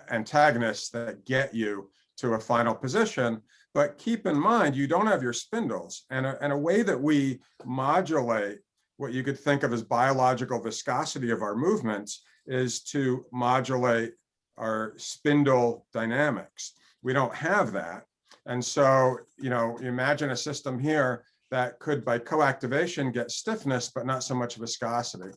antagonists that get you to a final position. But keep in mind, you don't have your spindles. And a way that we modulate what you could think of as biological viscosity of our movements is to modulate our spindle dynamics. We don't have that. And so, you imagine a system here that could, by coactivation, get stiffness, but not so much viscosity.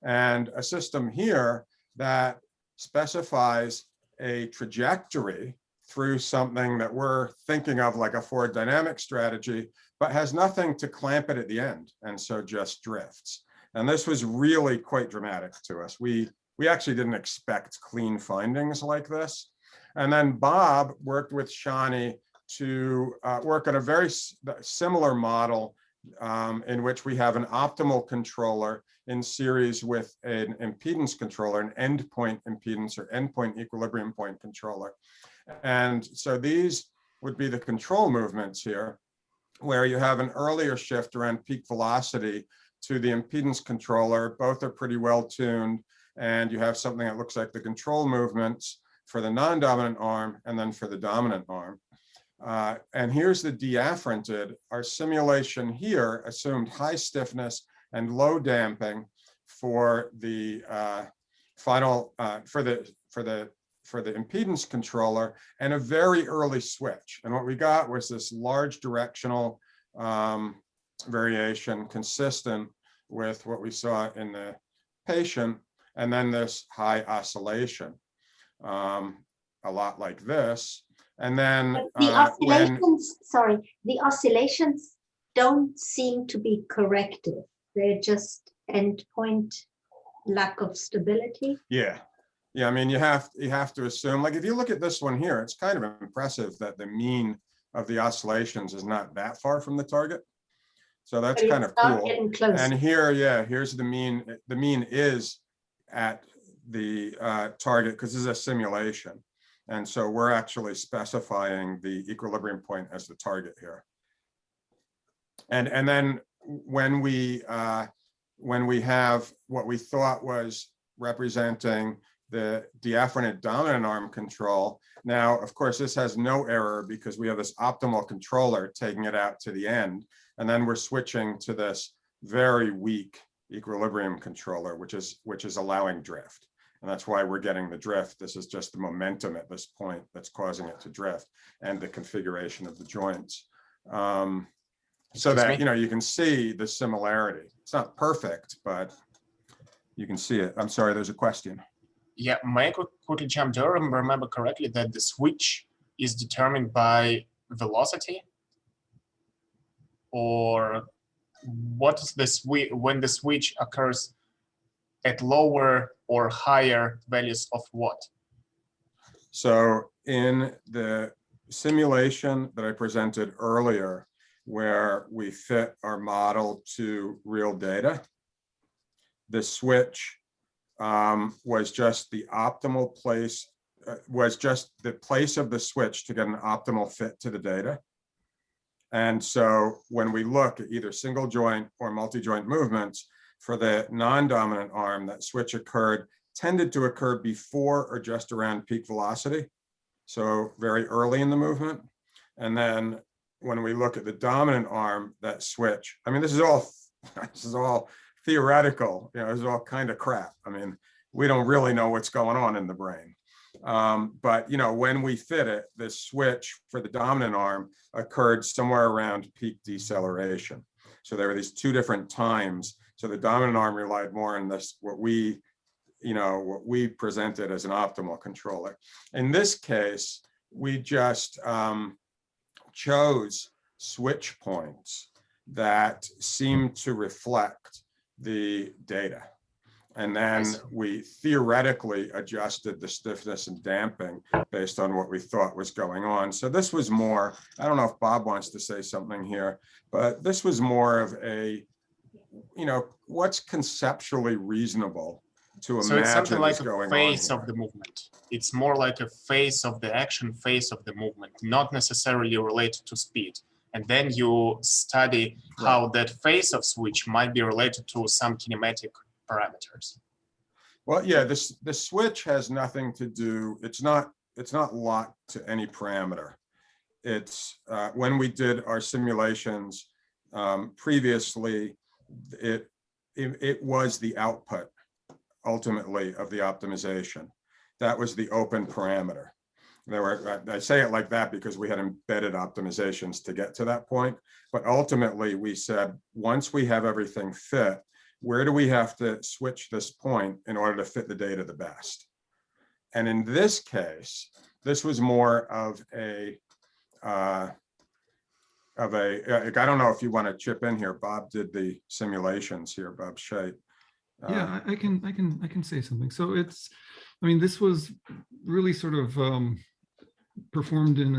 And a system here that specifies a trajectory through something that we're thinking of like a forward dynamic strategy, but has nothing to clamp it at the end, and so just drifts. And this was really quite dramatic to us. We actually didn't expect clean findings like this. And then Bob worked with Shani to work on a very similar model in which we have an optimal controller in series with an impedance controller, an endpoint impedance or endpoint equilibrium point controller. And so these would be the control movements here, where you have an earlier shift around peak velocity to the impedance controller. Both are pretty well tuned, and you have something that looks like the control movements for the non-dominant arm and then for the dominant arm. And here's the deafferented. Our simulation here assumed high stiffness and low damping for the final for the impedance controller, and a very early switch. And what we got was this large directional variation consistent with what we saw in the patient, and then this high oscillation, a lot like this. And then the oscillations, the oscillations don't seem to be corrective. They're just endpoint lack of stability. Yeah. Yeah, I mean, you have to assume, like if you look at this one here, it's kind of impressive that the mean of the oscillations is not that far from the target. So that's kind of cool. And here, yeah, here's the mean. The mean is at the target because this is a simulation. And so we're actually specifying the equilibrium point as the target here. And then when we have what we thought was representing the deafferent dominant arm control. Now, of course, this has no error because we have this optimal controller taking it out to the end. And then we're switching to this very weak equilibrium controller, which is allowing drift. And that's why we're getting the drift. This is just the momentum at this point that's causing it to drift and the configuration of the joints. So that, you can see the similarity. It's not perfect, but you can see it. I'm sorry, there's a question. Yeah, may I quickly jump? Do I remember correctly that the switch is determined by velocity? Or what is the switch when the switch occurs at lower or higher values of what? So in the simulation that I presented earlier, where we fit our model to real data, the switch was just the optimal place, was just the place of the switch to get an optimal fit to the data. And so when we look at either single joint or multi-joint movements, for the non-dominant arm, that switch tended to occur before or just around peak velocity. So very early in the movement. And then when we look at the dominant arm, that switch, I mean, this is all theoretical, this is all kind of crap. I mean, we don't really know what's going on in the brain. But when we fit it, the switch for the dominant arm occurred somewhere around peak deceleration. So there were these two different times. So the dominant arm relied more on this, what we presented as an optimal controller. In this case, we just chose switch points that seem to reflect the data. And then we theoretically adjusted the stiffness and damping based on what we thought was going on. So this was more, I don't know if Bob wants to say something here, but this was more of a, what's conceptually reasonable to imagine. So it's something like a phase of the movement. It's more like a phase of the action, phase of the movement, not necessarily related to speed. And then you study how that phase of switch might be related to some kinematic parameters. Well, yeah, the switch has nothing to do, it's not locked to any parameter. It's when we did our simulations previously, it was the output ultimately of the optimization. That was the open parameter. I say it like that because we had embedded optimizations to get to that point. But ultimately, we said, once we have everything fit, where do we have to switch this point in order to fit the data the best? And in this case, this was more of a, I don't know if you want to chip in here. Bob did the simulations here, Bob Scheidt. Yeah, I can say something. So this was really sort of performed in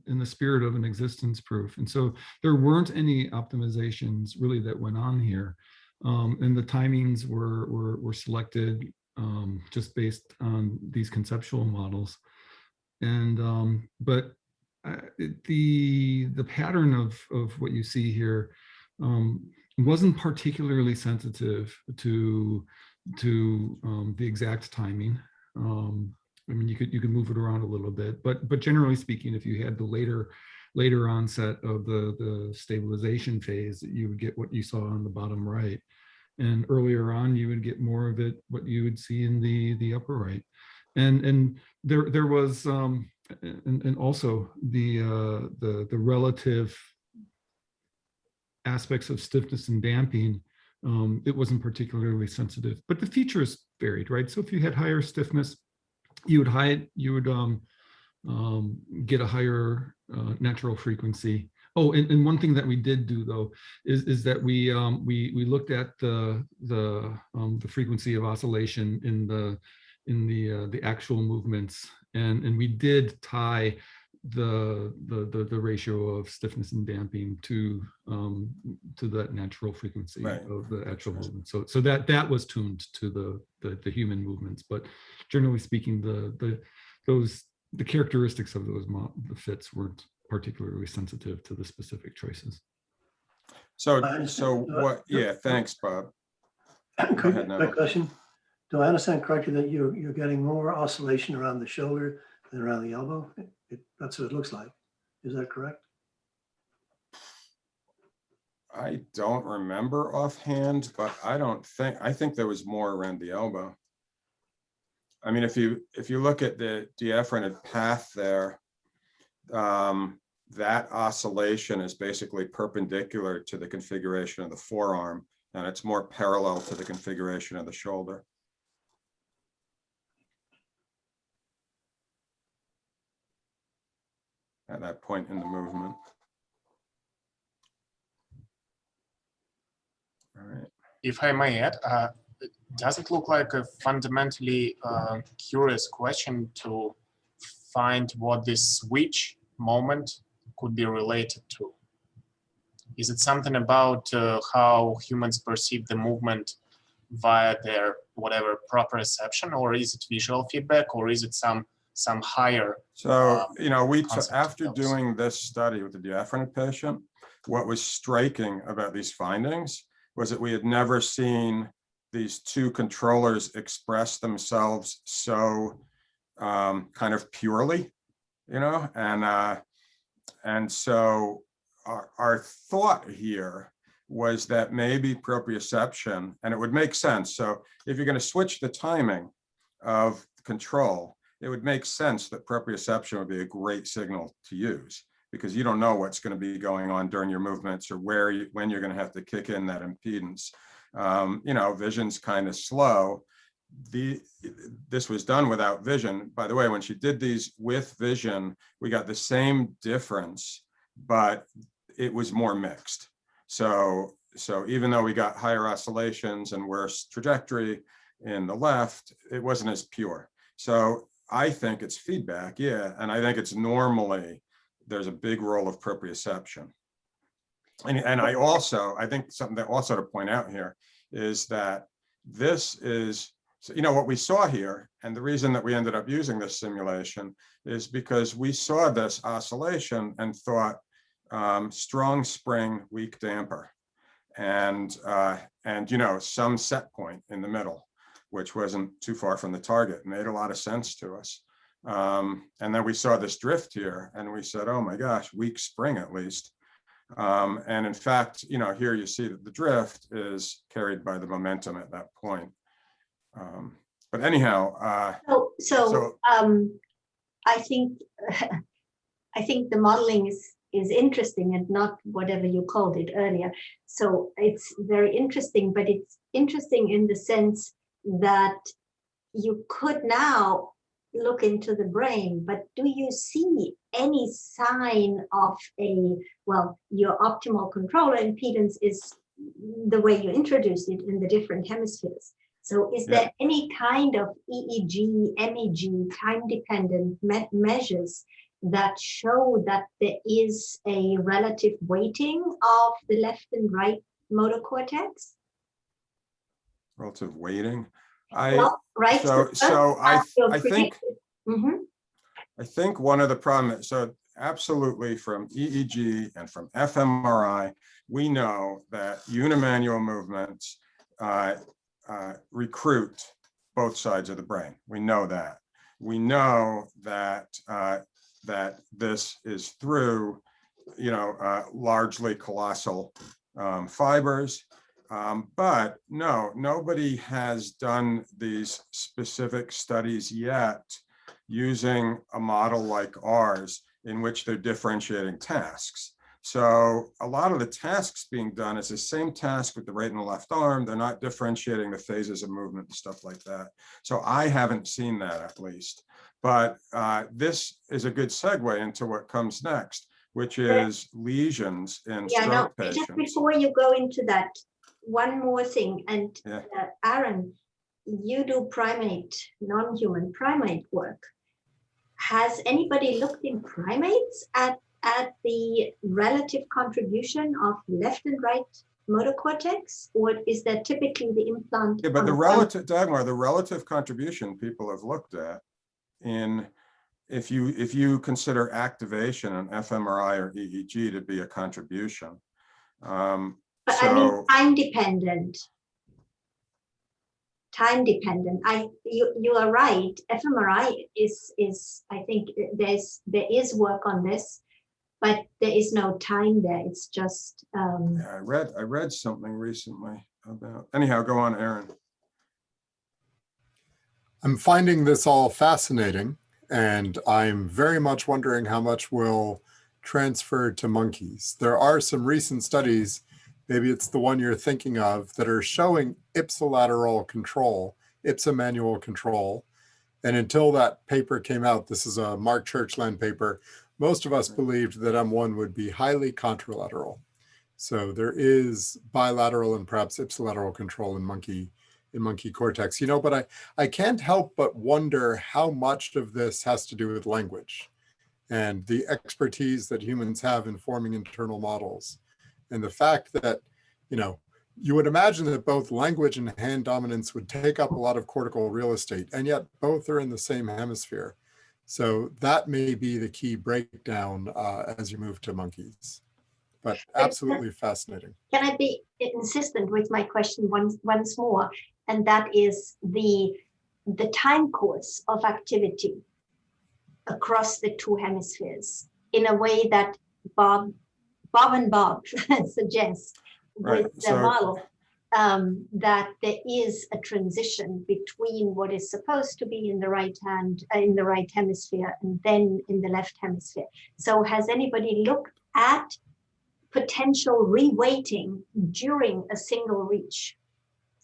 the spirit of an existence proof, and so there weren't any optimizations really that went on here, and the timings were selected just based on these conceptual models, and but the pattern of what you see here wasn't particularly sensitive to the exact timing. You could move it around a little bit, but generally speaking, if you had the later onset of the stabilization phase, you would get what you saw on the bottom right, and earlier on you would get more of it what you would see in the upper right, and there was and also the relative aspects of stiffness and damping. It wasn't particularly sensitive, but the features varied, right? So if you had higher stiffness, you would get a higher natural frequency. Oh, and one thing that we did do though is that we looked at the frequency of oscillation the actual movements, and we did tie the ratio of stiffness and damping to that natural frequency of the actual movement. So that was tuned to the human movements, but generally speaking, the characteristics of the fits weren't particularly sensitive to the specific choices. So what? Yeah, thanks, Bob. Go ahead, Quick question. Do I understand correctly that you're getting more oscillation around the shoulder than around the elbow? That's what it looks like. Is that correct? I don't remember offhand, but I think there was more around the elbow. I mean, if you look at the diaphragmatic path there, that oscillation is basically perpendicular to the configuration of the forearm, and it's more parallel to the configuration of the shoulder. At that point in the movement. All right. If I may add, does it look like a fundamentally curious question to find what this switch moment could be related to? Is it something about how humans perceive the movement via their whatever proprioception, or is it visual feedback, or is it some higher? So, you know, after doing this study with the diaphragmatic patient, what was striking about these findings was that we had never seen these two controllers express themselves so kind of purely, you know, and so our thought here was that maybe proprioception, and it would make sense. So if you're going to switch the timing of control, it would make sense that proprioception would be a great signal to use, because you don't know what's going to be going on during your movements or when you're going to have to kick in that impedance. You know, vision's kind of slow. This was done without vision. By the way, when she did these with vision, we got the same difference, but it was more mixed. So even though we got higher oscillations and worse trajectory in the left, it wasn't as pure. So I think it's feedback, yeah, and I think it's normally there's a big role of proprioception. And I think something that also to point out here is that this is, you know, what we saw here, and the reason that we ended up using this simulation is because we saw this oscillation and thought strong spring, weak damper, and you know, some set point in the middle, which wasn't too far from the target. It made a lot of sense to us. And then we saw this drift here and we said, oh my gosh, weak spring at least. And in fact, you know, here you see that the drift is carried by the momentum at that point. But anyhow, I think the modeling is interesting, and not whatever you called it earlier. So it's very interesting, but it's interesting in the sense that you could now look into the brain, but do you see any sign of your optimal controller impedance is the way you introduced it in the different hemispheres. So is there any kind of EEG, MEG, time-dependent measures that show that there is a relative weighting of the left and right motor cortex? Relative weighting? I think one of the problems, so absolutely from EEG and from fMRI, we know that unimanual movements recruit both sides of the brain. We know that. We know that that this is through, you know, largely colossal fibers. But no, nobody has done these specific studies yet using a model like ours in which they're differentiating tasks. So a lot of the tasks being done is the same task with the right and the left arm. They're not differentiating the phases of movement and stuff like that. So I haven't seen that, at least. But this is a good segue into what comes next, which is lesions in stroke patients. Just before you go into that, one more thing, and Aaron, you do primate, non-human primate work. Has anybody looked in primates at the relative contribution of left and right motor cortex, or is that typically the implant? Yeah, but the relative, Dagmar, the relative contribution people have looked at in, if you consider activation on fMRI or EEG to be a contribution. But I mean, time dependent. Time dependent. You are right. fMRI is I think there is work on this, but there is no time there. It's just. Yeah, I read something recently about. Anyhow, go on, Aaron. I'm finding this all fascinating, and I'm very much wondering how much will transfer to monkeys. There are some recent studies, maybe it's the one you're thinking of, that are showing ipsilateral control, ipsimanual control. And until that paper came out, this is a Mark Churchland paper, most of us believed that M1 would be highly contralateral. So there is bilateral and perhaps ipsilateral control in monkey cortex, but I can't help but wonder how much of this has to do with language and the expertise that humans have in forming internal models. And the fact that, you would imagine that both language and hand dominance would take up a lot of cortical real estate, and yet both are in the same hemisphere. So that may be the key breakdown as you move to monkeys, but absolutely fascinating. Can I be insistent with my question once more? And that is the time course of activity across the two hemispheres in a way that Bob and Bob suggest with the model, that there is a transition between what is supposed to be in the right hemisphere and then in the left hemisphere. So has anybody looked at potential reweighting during a single reach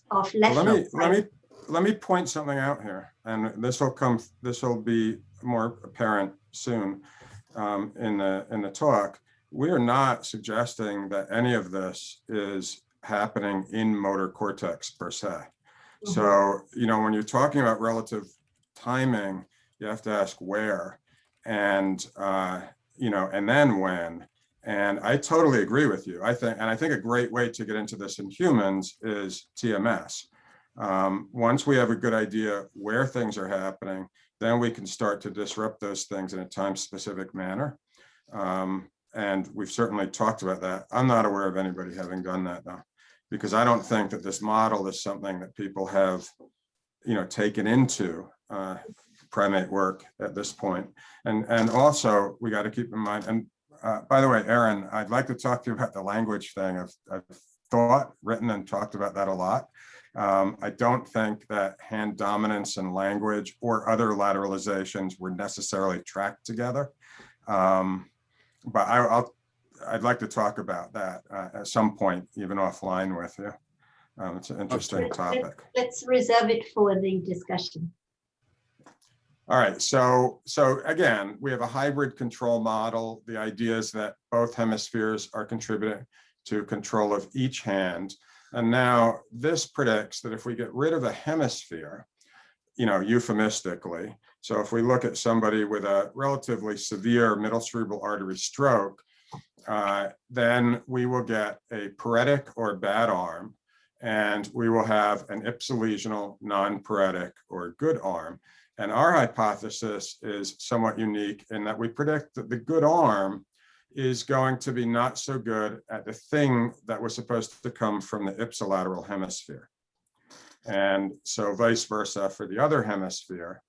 of left? Let me point something out here, and this will be more apparent soon in the talk. We are not suggesting that any of this is happening in motor cortex per se. Mm-hmm. So, when you're talking about relative timing, you have to ask where, and and then when. And I totally agree with you. I think a great way to get into this in humans is TMS. Once we have a good idea where things are happening, then we can start to disrupt those things in a time-specific manner. And we've certainly talked about that. I'm not aware of anybody having done that though, because I don't think that this model is something that people have, taken into primate work at this point. And also we got to keep in mind, and by the way, Aaron, I'd like to talk to you about the language thing. I've thought, written, and talked about that a lot. I don't think that hand dominance and language or other lateralizations were necessarily tracked together. But I'd like to talk about that at some point, even offline with you. It's an interesting topic. Let's reserve it for the discussion. All right, so again, we have a hybrid control model. The idea is that both hemispheres are contributing to control of each hand. And now this predicts that if we get rid of a hemisphere, euphemistically, so if we look at somebody with a relatively severe middle cerebral artery stroke, then we will get a paretic or bad arm, and we will have an ipsilesional non-paretic or good arm. And our hypothesis is somewhat unique in that we predict that the good arm is going to be not so good at the thing that was supposed to come from the ipsilateral hemisphere. And so vice versa for the other hemisphere.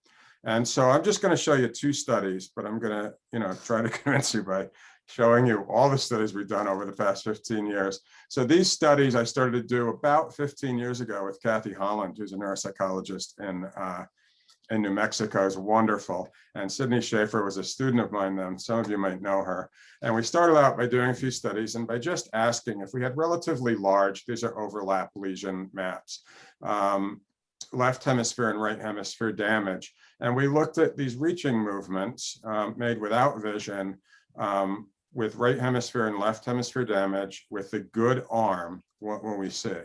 And so I'm just going to show you two studies, but I'm going to, try to convince you by showing you all the studies we've done over the past 15 years. So these studies I started to do about 15 years ago with Kathy Holland, who's a neuropsychologist in New Mexico, is wonderful. And Sydney Schaefer was a student of mine then. Some of you might know her. And we started out by doing a few studies and by just asking if we had relatively large, these are overlap lesion maps, left hemisphere and right hemisphere damage. And we looked at these reaching movements made without vision with right hemisphere and left hemisphere damage with the good arm, what will we see?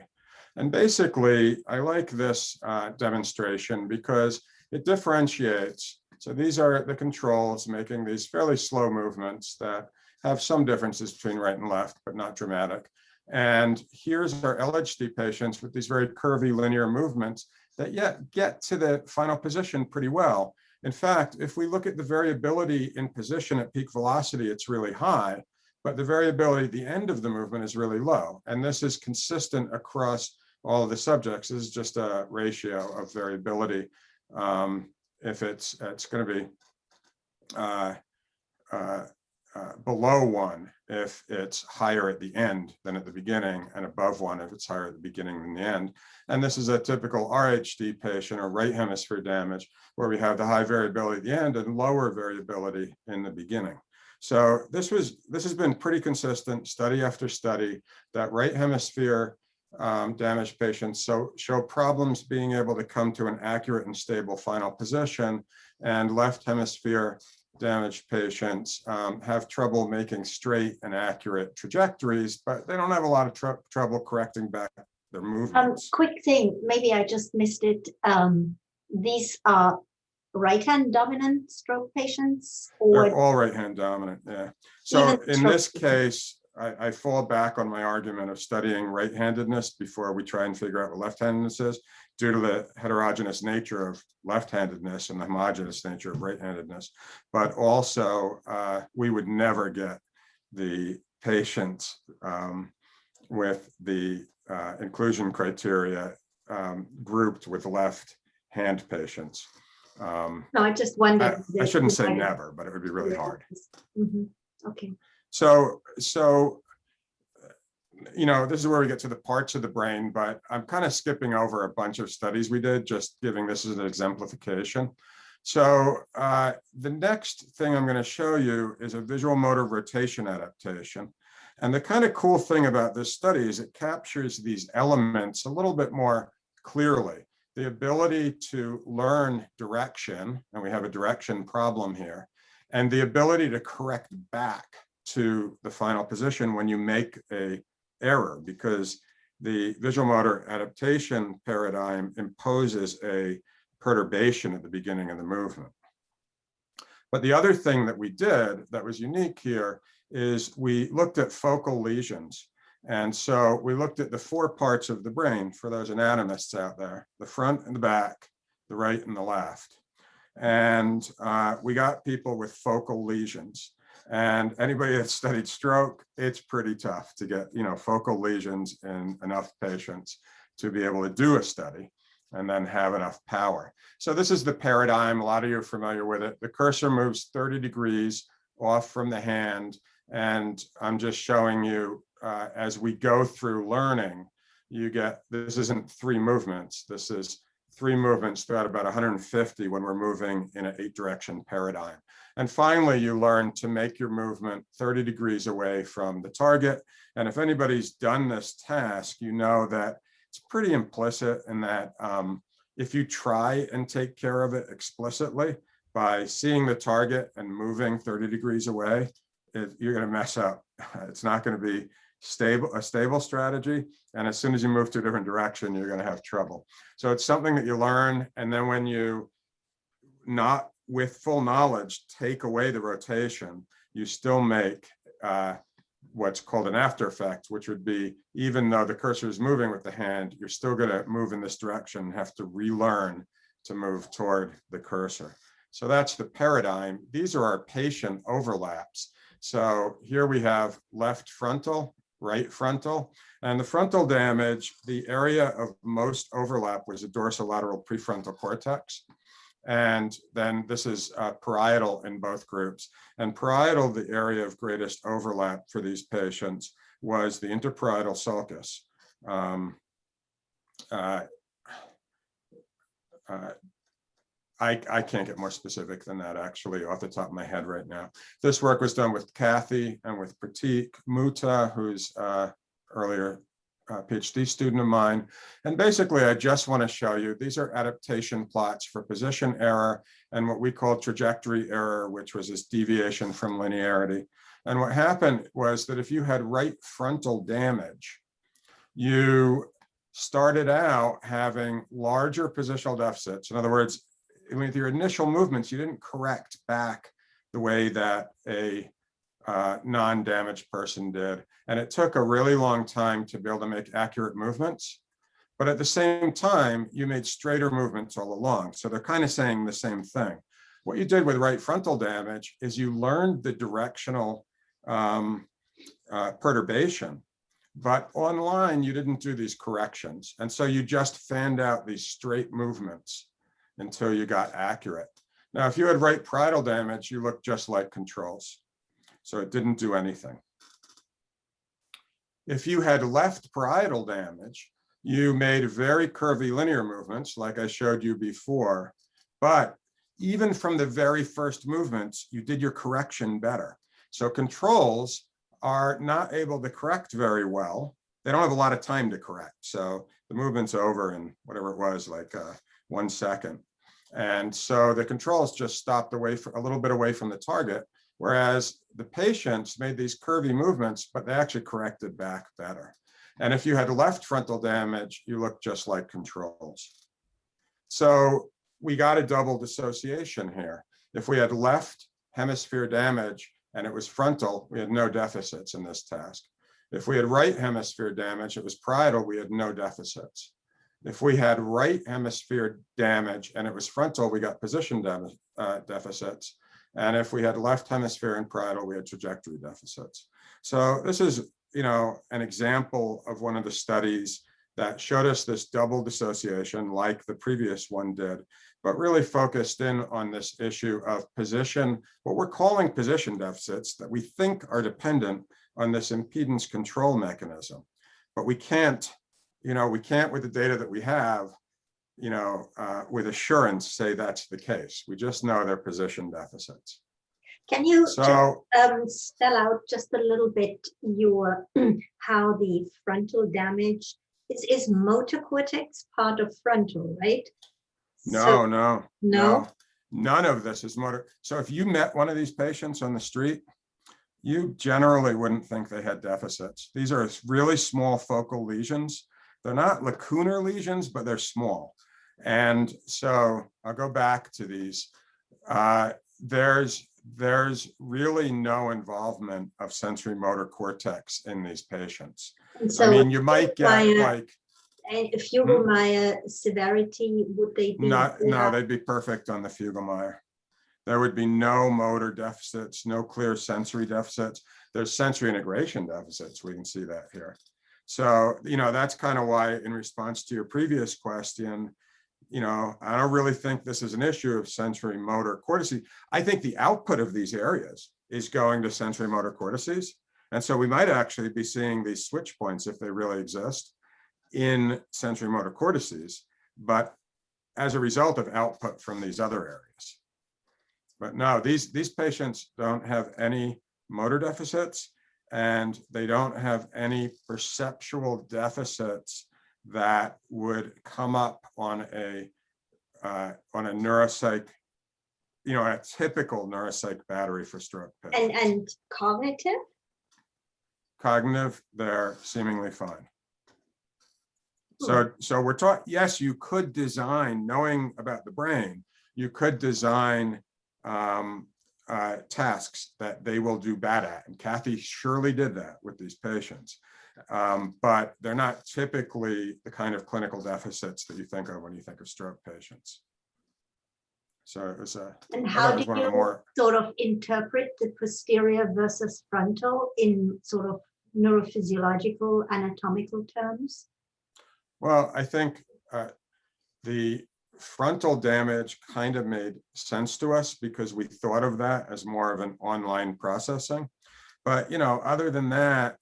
And basically, I like this demonstration because it differentiates. So these are the controls making these fairly slow movements that have some differences between right and left, but not dramatic. And here's our LHD patients with these very curvy linear movements that yet get to the final position pretty well. In fact, if we look at the variability in position at peak velocity, it's really high, but the variability at the end of the movement is really low. And this is consistent across all of the subjects. This is just a ratio of variability. If it's going to be below 1 if it's higher at the end than at the beginning, and above 1 if it's higher at the beginning than the end. And this is a typical RHD patient or right hemisphere damage, where we have the high variability at the end and lower variability in the beginning. So this has been pretty consistent study after study that right hemisphere damaged patients show problems being able to come to an accurate and stable final position, and left hemisphere damaged patients have trouble making straight and accurate trajectories, but they don't have a lot of trouble correcting back their movements. Quick thing, maybe I just missed it. These are right-hand dominant stroke patients? Or they're all right-hand dominant, yeah. So in this case, I fall back on my argument of studying right-handedness before we try and figure out what left-handedness is, due to the heterogeneous nature of left-handedness and the homogeneous nature of right-handedness. But also, we would never get the patients with the inclusion criteria grouped with left-hand patients. No, I just wondered. I shouldn't say never, but it would be really hard. Okay. So, you know, this is where we get to the parts of the brain, but I'm kind of skipping over a bunch of studies we did, just giving this as an exemplification. So the next thing I'm going to show you is a visual motor rotation adaptation. And the kind of cool thing about this study is it captures these elements a little bit more clearly. The ability to learn direction, and we have a direction problem here, and the ability to correct back to the final position when you make a error, because the visual motor adaptation paradigm imposes a perturbation at the beginning of the movement. But the other thing that we did that was unique here is we looked at focal lesions. And so we looked at the 4 parts of the brain for those anatomists out there: the front and the back, the right and the left. And we got people with focal lesions. And anybody that's studied stroke, it's pretty tough to get, you know, focal lesions in enough patients to be able to do a study and then have enough power. So this is the paradigm. A lot of you are familiar with it. The cursor moves 30 degrees off from the hand. And I'm just showing you as we go through learning, you get, this isn't 3 movements. This is 3 movements throughout about 150 when we're moving in an 8-direction paradigm. And finally, you learn to make your movement 30 degrees away from the target. And if anybody's done this task, you know that it's pretty implicit in that if you try and take care of it explicitly by seeing the target and moving 30 degrees away, you're going to mess up. It's not going to be a stable strategy. And as soon as you move to a different direction, you're going to have trouble. So it's something that you learn. And then when you, not with full knowledge, take away the rotation, you still make what's called an after effect, which would be, even though the cursor is moving with the hand, you're still going to move in this direction and have to relearn to move toward the cursor. So that's the paradigm. These are our patient overlaps. So here we have left frontal, right frontal, and the frontal damage, the area of most overlap was the dorsolateral prefrontal cortex. And then this is parietal in both groups. And parietal, the area of greatest overlap for these patients was the interparietal sulcus. I can't get more specific than that, actually, off the top of my head right now. This work was done with Kathy and with Pratik Muta, who's earlier PhD student of mine. And basically, I just want to show you, these are adaptation plots for position error and what we call trajectory error, which was this deviation from linearity. And what happened was that if you had right frontal damage, you started out having larger positional deficits. In other words, with your initial movements, you didn't correct back the way that a non-damaged person did. And it took a really long time to be able to make accurate movements. But at the same time, you made straighter movements all along. So they're kind of saying the same thing. What you did with right frontal damage is you learned the directional perturbation, but online you didn't do these corrections. And so you just fanned out these straight movements until you got accurate. Now, if you had right parietal damage, you looked just like controls. So it didn't do anything. If you had left parietal damage, you made very curvy linear movements like I showed you before, but even from the very first movements, you did your correction better. So controls are not able to correct very well. They don't have a lot of time to correct. So the movement's over in whatever it was, like 1 second. And so the controls just stopped away a little bit away from the target, whereas the patients made these curvy movements, but they actually corrected back better. And if you had left frontal damage, you looked just like controls. So we got a double dissociation here. If we had left hemisphere damage and it was frontal, we had no deficits in this task. If we had right hemisphere damage, it was parietal, we had no deficits. If we had right hemisphere damage and it was frontal, we got position deficits. And if we had left hemisphere and parietal, we had trajectory deficits. So this is, an example of one of the studies that showed us this double dissociation like the previous one did, but really focused in on this issue of position, what we're calling position deficits that we think are dependent on this impedance control mechanism. But we can't, with the data that we have, with assurance say that's the case. We just know they're position deficits. Can you spell out just a little bit how the frontal damage is motor cortex part of frontal, right? No. None of this is motor. So if you met one of these patients on the street, you generally wouldn't think they had deficits. These are really small focal lesions. They're not lacunar lesions, but they're small. And so I'll go back to these. There's really no involvement of sensory motor cortex in these patients. And so you might get and if Fugl-Meyer severity, would they be? No, they'd be perfect on the Fugl-Meyer. There would be no motor deficits, no clear sensory deficits. There's sensory integration deficits. We can see that here. So, that's kind of why, in response to your previous question, I don't really think this is an issue of sensory motor cortices. I think the output of these areas is going to sensory motor cortices. And so we might actually be seeing these switch points, if they really exist, in sensory motor cortices, but as a result of output from these other areas. But no, these patients don't have any motor deficits, and they don't have any perceptual deficits that would come up on a neuropsych, a typical neuropsych battery for stroke patients. And cognitive? Cognitive, they're seemingly fine. So we're talking, yes, you could design, knowing about the brain, you could design tasks that they will do bad at. And Kathy surely did that with these patients. But they're not typically the kind of clinical deficits that you think of when you think of stroke patients. So it was and how do you sort of interpret the posterior versus frontal in sort of neurophysiological, anatomical terms? Well, I think the frontal damage kind of made sense to us because we thought of that as more of an online processing. But, other than that,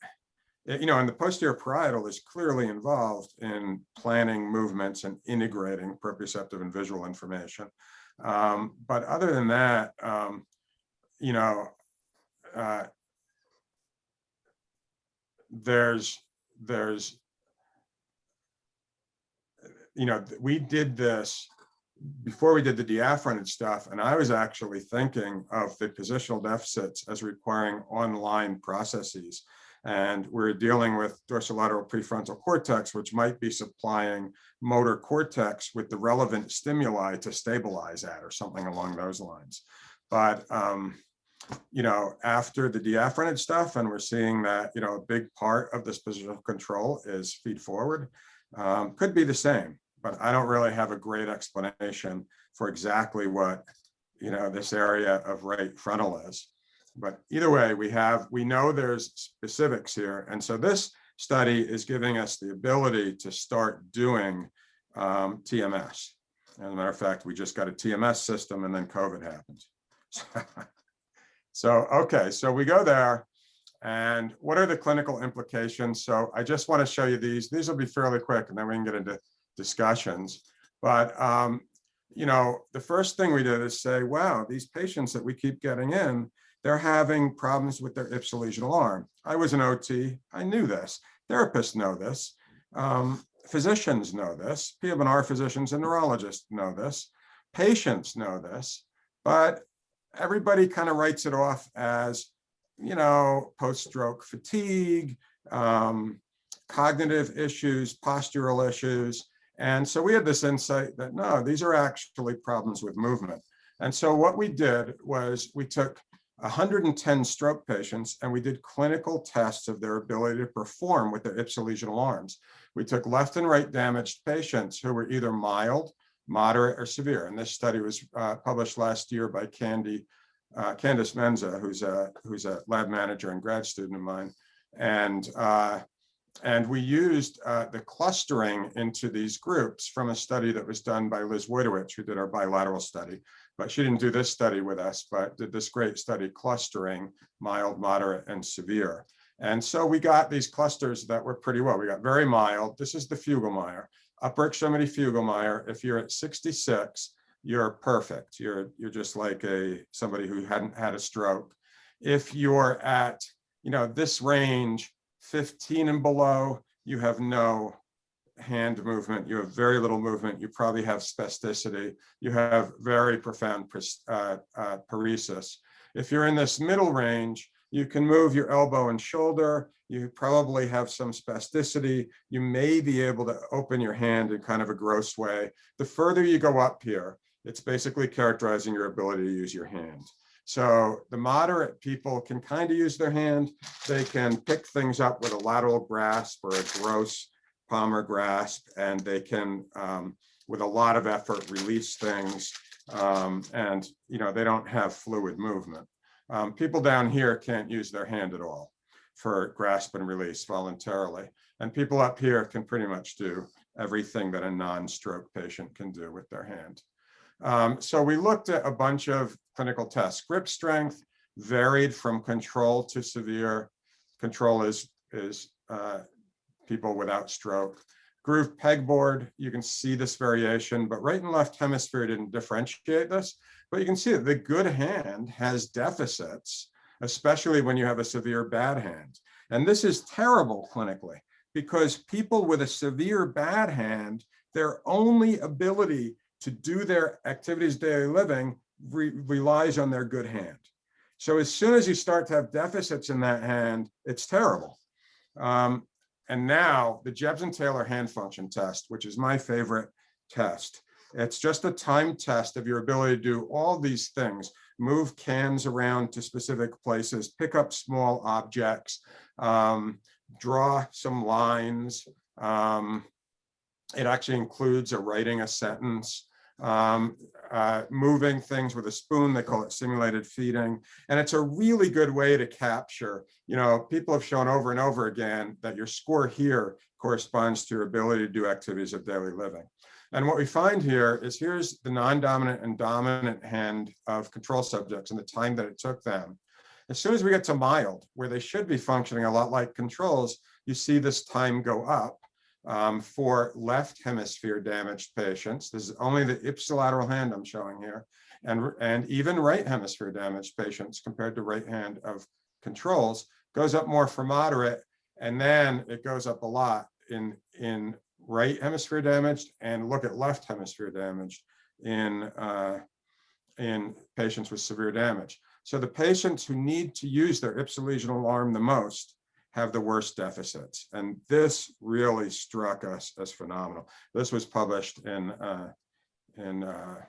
and the posterior parietal is clearly involved in planning movements and integrating proprioceptive and visual information. But other than that, we did this before we did the diaphragm stuff, and I was actually thinking of the positional deficits as requiring online processes. And we're dealing with dorsolateral prefrontal cortex, which might be supplying motor cortex with the relevant stimuli to stabilize that or something along those lines. But, you know, after the diaphragmated stuff, and we're seeing that, you know, a big part of this position of control is feed forward, could be the same, but I don't really have a great explanation for exactly what, you know, this area of right frontal is. But either way, we know there's specifics here. And so this study is giving us the ability to start doing TMS. As a matter of fact, we just got a TMS system and then COVID happened. So, okay, so we go there. And what are the clinical implications? So I just want to show you these. These will be fairly quick, and then we can get into discussions. But, you know, the first thing we did is say, wow, these patients that we keep getting in, they're having problems with their ipsilesional arm. I was an OT. I knew this. Therapists know this. Physicians know this. P&R physicians and neurologists know this. Patients know this. But everybody kind of writes it off as, you know, post-stroke fatigue, cognitive issues, postural issues. And so we had this insight that, no, these are actually problems with movement. And so what we did was we took 110 stroke patients and we did clinical tests of their ability to perform with their ipsilesional arms. We took left and right damaged patients who were either mild, moderate, or severe. And this study was published last year by Candice Menza, who's a lab manager and grad student of mine. And we used the clustering into these groups from a study that was done by Liz Wojtowicz, who did our bilateral study. But she didn't do this study with us, but did this great study clustering mild, moderate, and severe. And so we got these clusters that were pretty well. We got very mild. This is the Fugl-Meyer, upper extremity Fugl-Meyer. If you're at 66, you're perfect. You're just like somebody who hadn't had a stroke. If you're at, you know, this range, 15 and below, you have no hand movement, you have very little movement, you probably have spasticity, you have very profound paresis. If you're in this middle range, you can move your elbow and shoulder, you probably have some spasticity, you may be able to open your hand in kind of a gross way. The further you go up here, it's basically characterizing your ability to use your hand. So the moderate people can kind of use their hand. They can pick things up with a lateral grasp or a gross palmar grasp, and they can, with a lot of effort, release things. And, you know, they don't have fluid movement. People down here can't use their hand at all for grasp and release voluntarily. And people up here can pretty much do everything that a non-stroke patient can do with their hand. So we looked at a bunch of clinical tests. Grip strength varied from control to severe. Control is people without stroke. Groove pegboard, you can see this variation, but right and left hemisphere didn't differentiate this. But you can see that the good hand has deficits, especially when you have a severe bad hand. And this is terrible clinically, because people with a severe bad hand, their only ability to do their activities daily living relies on their good hand. So as soon as you start to have deficits in that hand, it's terrible. And now the Jebsen-Taylor hand function test, which is my favorite test. It's just a time test of your ability to do all these things, move cans around to specific places, pick up small objects, draw some lines. It actually includes writing a sentence, moving things with a spoon. They call it simulated feeding. And it's a really good way to capture, you know, people have shown over and over again that your score here corresponds to your ability to do activities of daily living. And what we find here is here's the non-dominant and dominant hand of control subjects and the time that it took them. As soon as we get to mild, where they should be functioning a lot like controls, you see this time go up. For left hemisphere damaged patients, this is only the ipsilateral hand I'm showing here, and even right hemisphere damaged patients compared to right hand of controls goes up more for moderate, and then it goes up a lot in right hemisphere damaged, and look at left hemisphere damaged in patients with severe damage. So the patients who need to use their ipsilesional arm the most have the worst deficits. And this really struck us as phenomenal. This was published in NNR.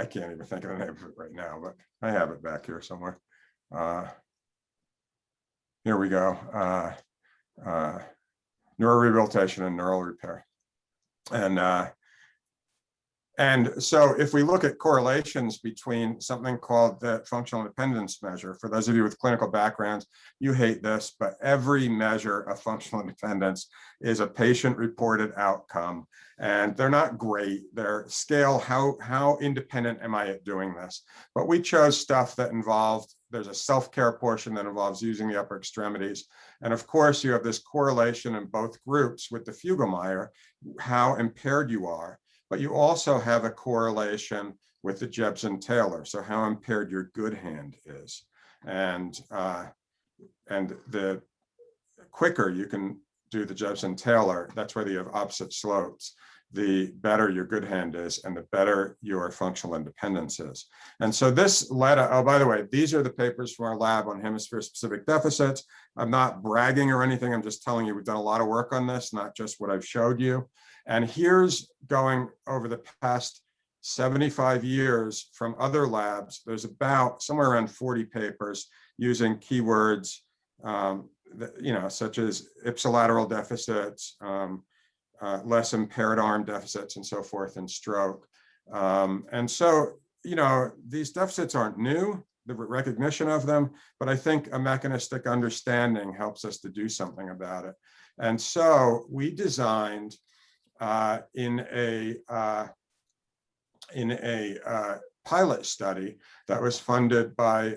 I can't even think of the name of it right now, but I have it back here somewhere. Here we go. Neurorehabilitation and neural repair. And so if we look at correlations between something called the functional independence measure, for those of you with clinical backgrounds, you hate this, but every measure of functional independence is a patient-reported outcome, and they're not great. They're scale, how independent am I at doing this? But we chose stuff that involved, there's a self-care portion that involves using the upper extremities. And of course, you have this correlation in both groups with the Fuglemeyer, how impaired you are. But you also have a correlation with the Jebsen-Taylor, so how impaired your good hand is. And the quicker you can do the Jebsen-Taylor, that's whether you have opposite slopes, the better your good hand is and the better your functional independence is. And so this led, oh, by the way, these are the papers from our lab on hemisphere-specific deficits. I'm not bragging or anything, I'm just telling you we've done a lot of work on this, not just what I've showed you. And here's going over the past 75 years from other labs, there's about somewhere around 40 papers using keywords, such as ipsilateral deficits, less impaired arm deficits and so forth in stroke. And so, these deficits aren't new, the recognition of them, but I think a mechanistic understanding helps us to do something about it. And so we designed in a pilot study that was funded by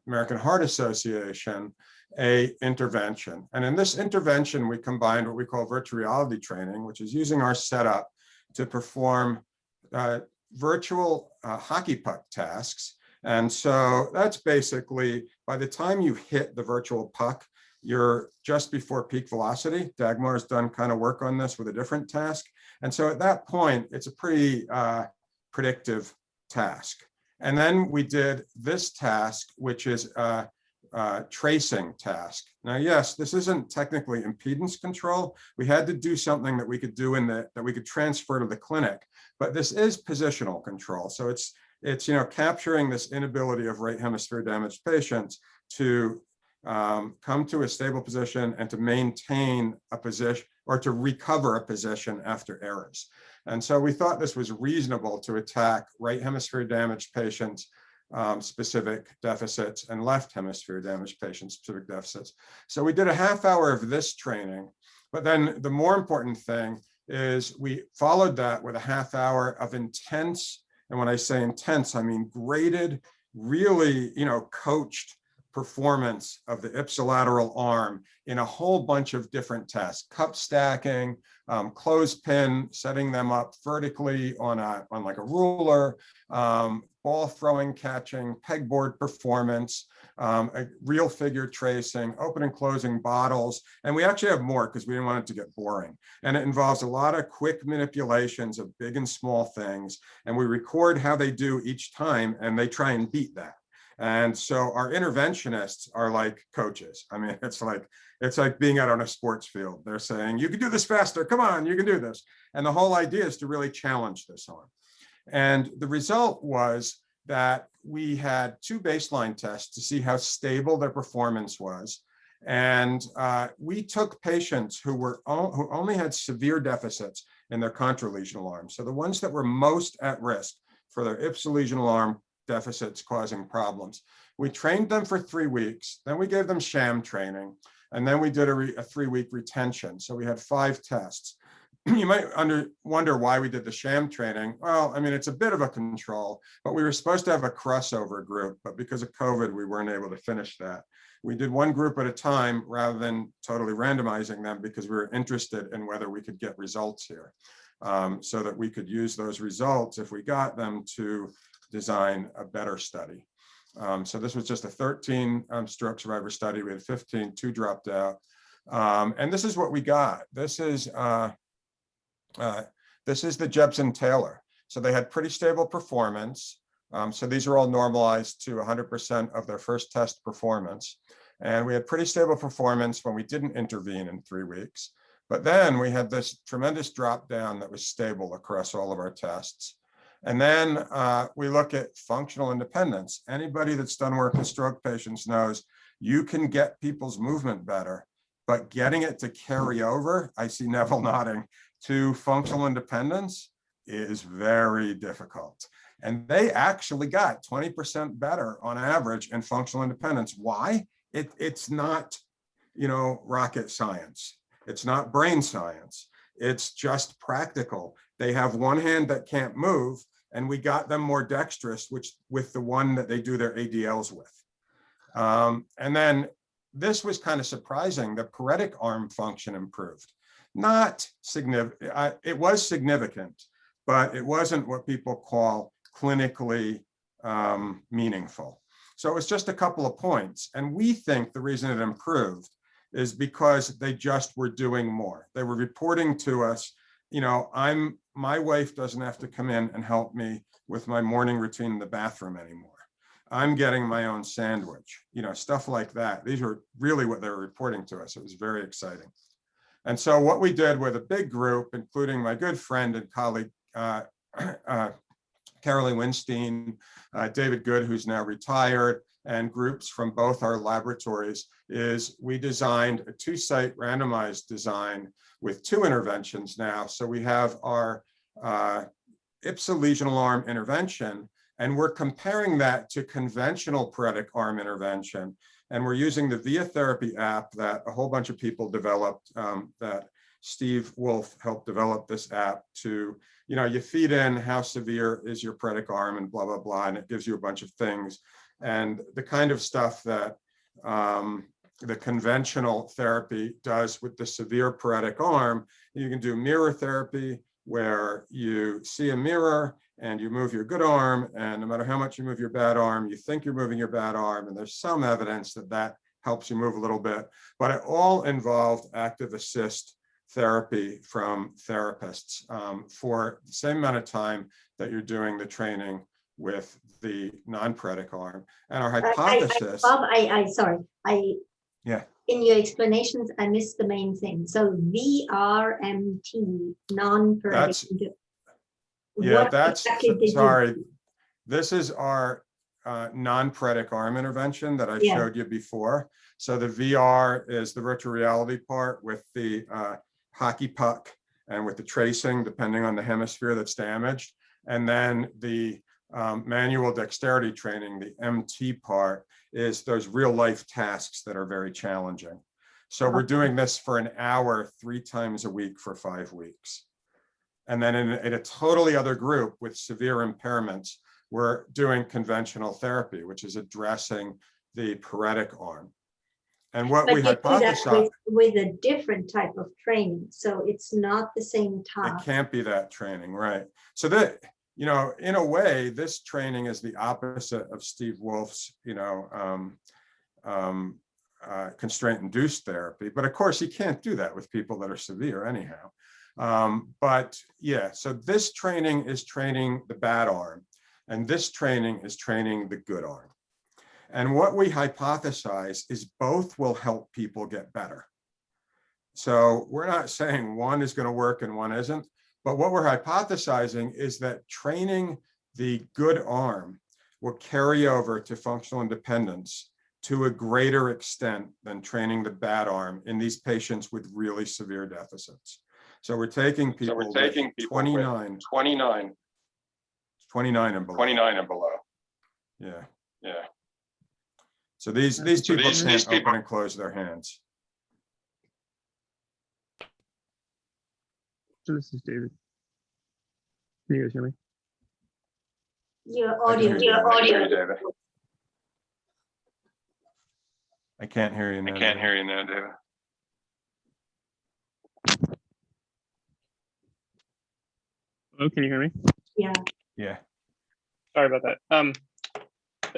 American Heart Association, a intervention. And in this intervention, we combined what we call virtual reality training, which is using our setup to perform virtual hockey puck tasks. And so that's basically, by the time you hit the virtual puck, you're just before peak velocity. Dagmar's done kind of work on this with a different task. And so at that point, it's a pretty predictive task. And then we did this task, which is a tracing task. Now, yes, this isn't technically impedance control. We had to do something that we could do that we could transfer to the clinic, but this is positional control. So it's capturing this inability of right hemisphere damaged patients to come to a stable position and to maintain a position or to recover a position after errors. And so we thought this was reasonable to attack right hemisphere damaged patients specific deficits and left hemisphere damaged patient specific deficits. So we did a half hour of this training, but then the more important thing is we followed that with a half hour of intense, and when I say intense, I mean graded, really, coached performance of the ipsilateral arm in a whole bunch of different tests: cup stacking, clothespin, setting them up vertically on like a ruler, ball throwing, catching, pegboard performance, a real figure tracing, open and closing bottles. And we actually have more because we didn't want it to get boring. And it involves a lot of quick manipulations of big and small things. And we record how they do each time, and they try and beat that. And so our interventionists are like coaches. I mean, it's like being out on a sports field. They're saying, you can do this faster. Come on, you can do this. And the whole idea is to really challenge this arm. And the result was that we had 2 baseline tests to see how stable their performance was. And we took patients who only had severe deficits in their contralesional arm. So the ones that were most at risk for their ipsilesional arm deficits causing problems. We trained them for 3 weeks, then we gave them sham training, and then we did a 3-week retention. So we had 5 tests. You might wonder why we did the sham training. Well, I mean, it's a bit of a control, but we were supposed to have a crossover group, but because of COVID, we weren't able to finish that. We did one group at a time rather than totally randomizing them because we were interested in whether we could get results here, so that we could use those results, if we got them, to design a better study. So this was just a 13 stroke survivor study. We had 15, 2 dropped out. And this is what we got. This is the Jebsen-Taylor. So they had pretty stable performance. So these are all normalized to 100% of their first test performance. And we had pretty stable performance when we didn't intervene in 3 weeks. But then we had this tremendous drop down that was stable across all of our tests. And then we look at functional independence. Anybody that's done work with stroke patients knows you can get people's movement better, but getting it to carry over, I see Neville nodding, to functional independence is very difficult. And they actually got 20% better on average in functional independence. Why? It's not, rocket science. It's not brain science. It's just practical. They have one hand that can't move, and we got them more dexterous, which with the one that they do their ADLs with. And then this was kind of surprising. The paretic arm function improved. Not significant. It was significant, but it wasn't what people call clinically meaningful. So it was just a couple of points. And we think the reason it improved is because they just were doing more. They were reporting to us, my wife doesn't have to come in and help me with my morning routine in the bathroom anymore. I'm getting my own sandwich, stuff like that. These are really what they were reporting to us. It was very exciting. And so what we did with a big group, including my good friend and colleague, Carolee Winstein, David Good, who's now retired, and groups from both our laboratories, is we designed a 2-site randomized design with 2 interventions now. So we have our ipsilesional arm intervention, and we're comparing that to conventional paretic arm intervention. And we're using the Via Therapy app that a whole bunch of people developed, that Steve Wolf helped develop this app to, you feed in how severe is your paretic arm and blah, blah, blah, and it gives you a bunch of things. And the kind of stuff that the conventional therapy does with the severe paretic arm, you can do mirror therapy where you see a mirror and you move your good arm, and no matter how much you move your bad arm, you think you're moving your bad arm, and there's some evidence that that helps you move a little bit, but it all involved active assist therapy from therapists for the same amount of time that you're doing the training with the non-paretic arm. And our hypothesis— Bob, in your explanations, I missed the main thing. So VRMT, non-paretic. Sorry. This is our non-paretic arm intervention that I showed you before. So the VR is the virtual reality part with the hockey puck and with the tracing, depending on the hemisphere that's damaged. And then the manual dexterity training, the MT part, is those real life tasks that are very challenging. So we're doing this for an hour, 3 times a week for 5 weeks. And then in a totally other group with severe impairments, we're doing conventional therapy, which is addressing the paretic arm. And what we hypothesized— with a different type of training. So it's not the same task. It can't be that training, right? So that, in a way, this training is the opposite of Steve Wolf's, constraint-induced therapy. But of course, you can't do that with people that are severe anyhow. But yeah, so this training is training the bad arm, and this training is training the good arm. And what we hypothesize is both will help people get better. So we're not saying one is going to work and one isn't, but what we're hypothesizing is that training the good arm will carry over to functional independence to a greater extent than training the bad arm in these patients with really severe deficits. So we're taking people, with 29 and below. Yeah. So these people can't open and close their hands. So this is David. Can you guys hear me? Your audio. David. I can't hear you now. David. Hello, can you hear me? Yeah. Sorry about that.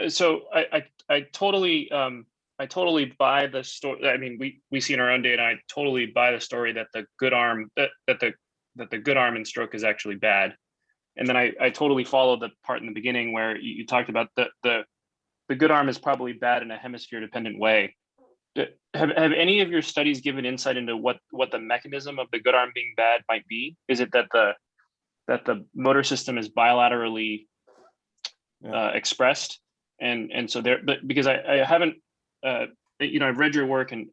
So I totally buy the story. I mean, we see in our own data. I totally buy the story that the good arm that the good arm in stroke is actually bad. And then I totally followed the part in the beginning where you talked about the good arm is probably bad in a hemisphere dependent way. Have any of your studies given insight into what the mechanism of the good arm being bad might be? Is it that the motor system is bilaterally expressed, and so there? But because I haven't, I've read your work and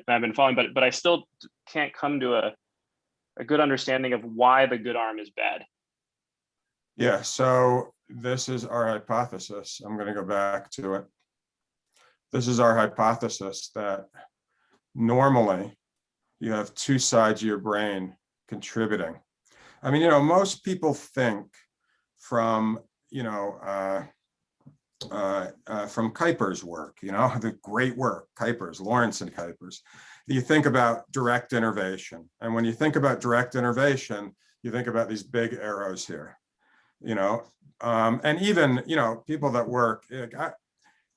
I've been following, but I still can't come to a good understanding of why the good arm is bad. Yeah. So this is our hypothesis. I'm going to go back to it. This is our hypothesis that normally you have two sides of your brain contributing. I mean, most people think from, from Kuiper's work, the great work, Kuiper's, Lawrence and Kuiper's, you think about direct innervation. And when you think about direct innervation, you think about these big arrows here, and even, people that work,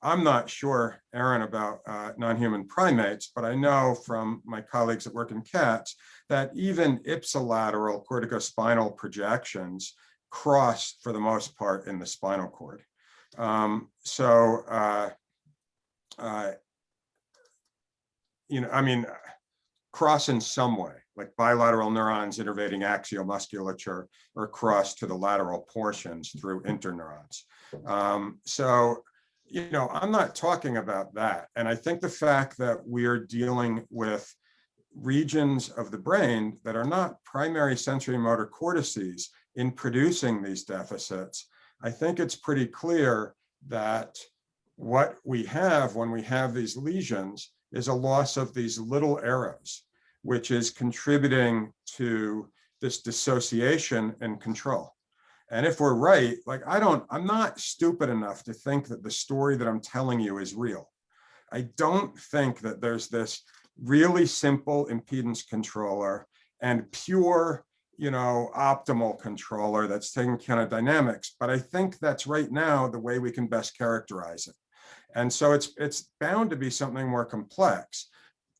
I'm not sure, Aaron, about non-human primates, but I know from my colleagues that work in cats that even ipsilateral corticospinal projections cross for the most part in the spinal cord. Cross in some way, like bilateral neurons innervating axial musculature or cross to the lateral portions through interneurons. I'm not talking about that. And I think the fact that we're dealing with regions of the brain that are not primary sensory motor cortices in producing these deficits, I think it's pretty clear that what we have when we have these lesions is a loss of these little arrows, which is contributing to this dissociation and control. And if we're right, I'm not stupid enough to think that the story that I'm telling you is real. I don't think that there's this really simple impedance controller and pure, optimal controller that's taking account of dynamics, but I think that's right now the way we can best characterize it. And so it's bound to be something more complex.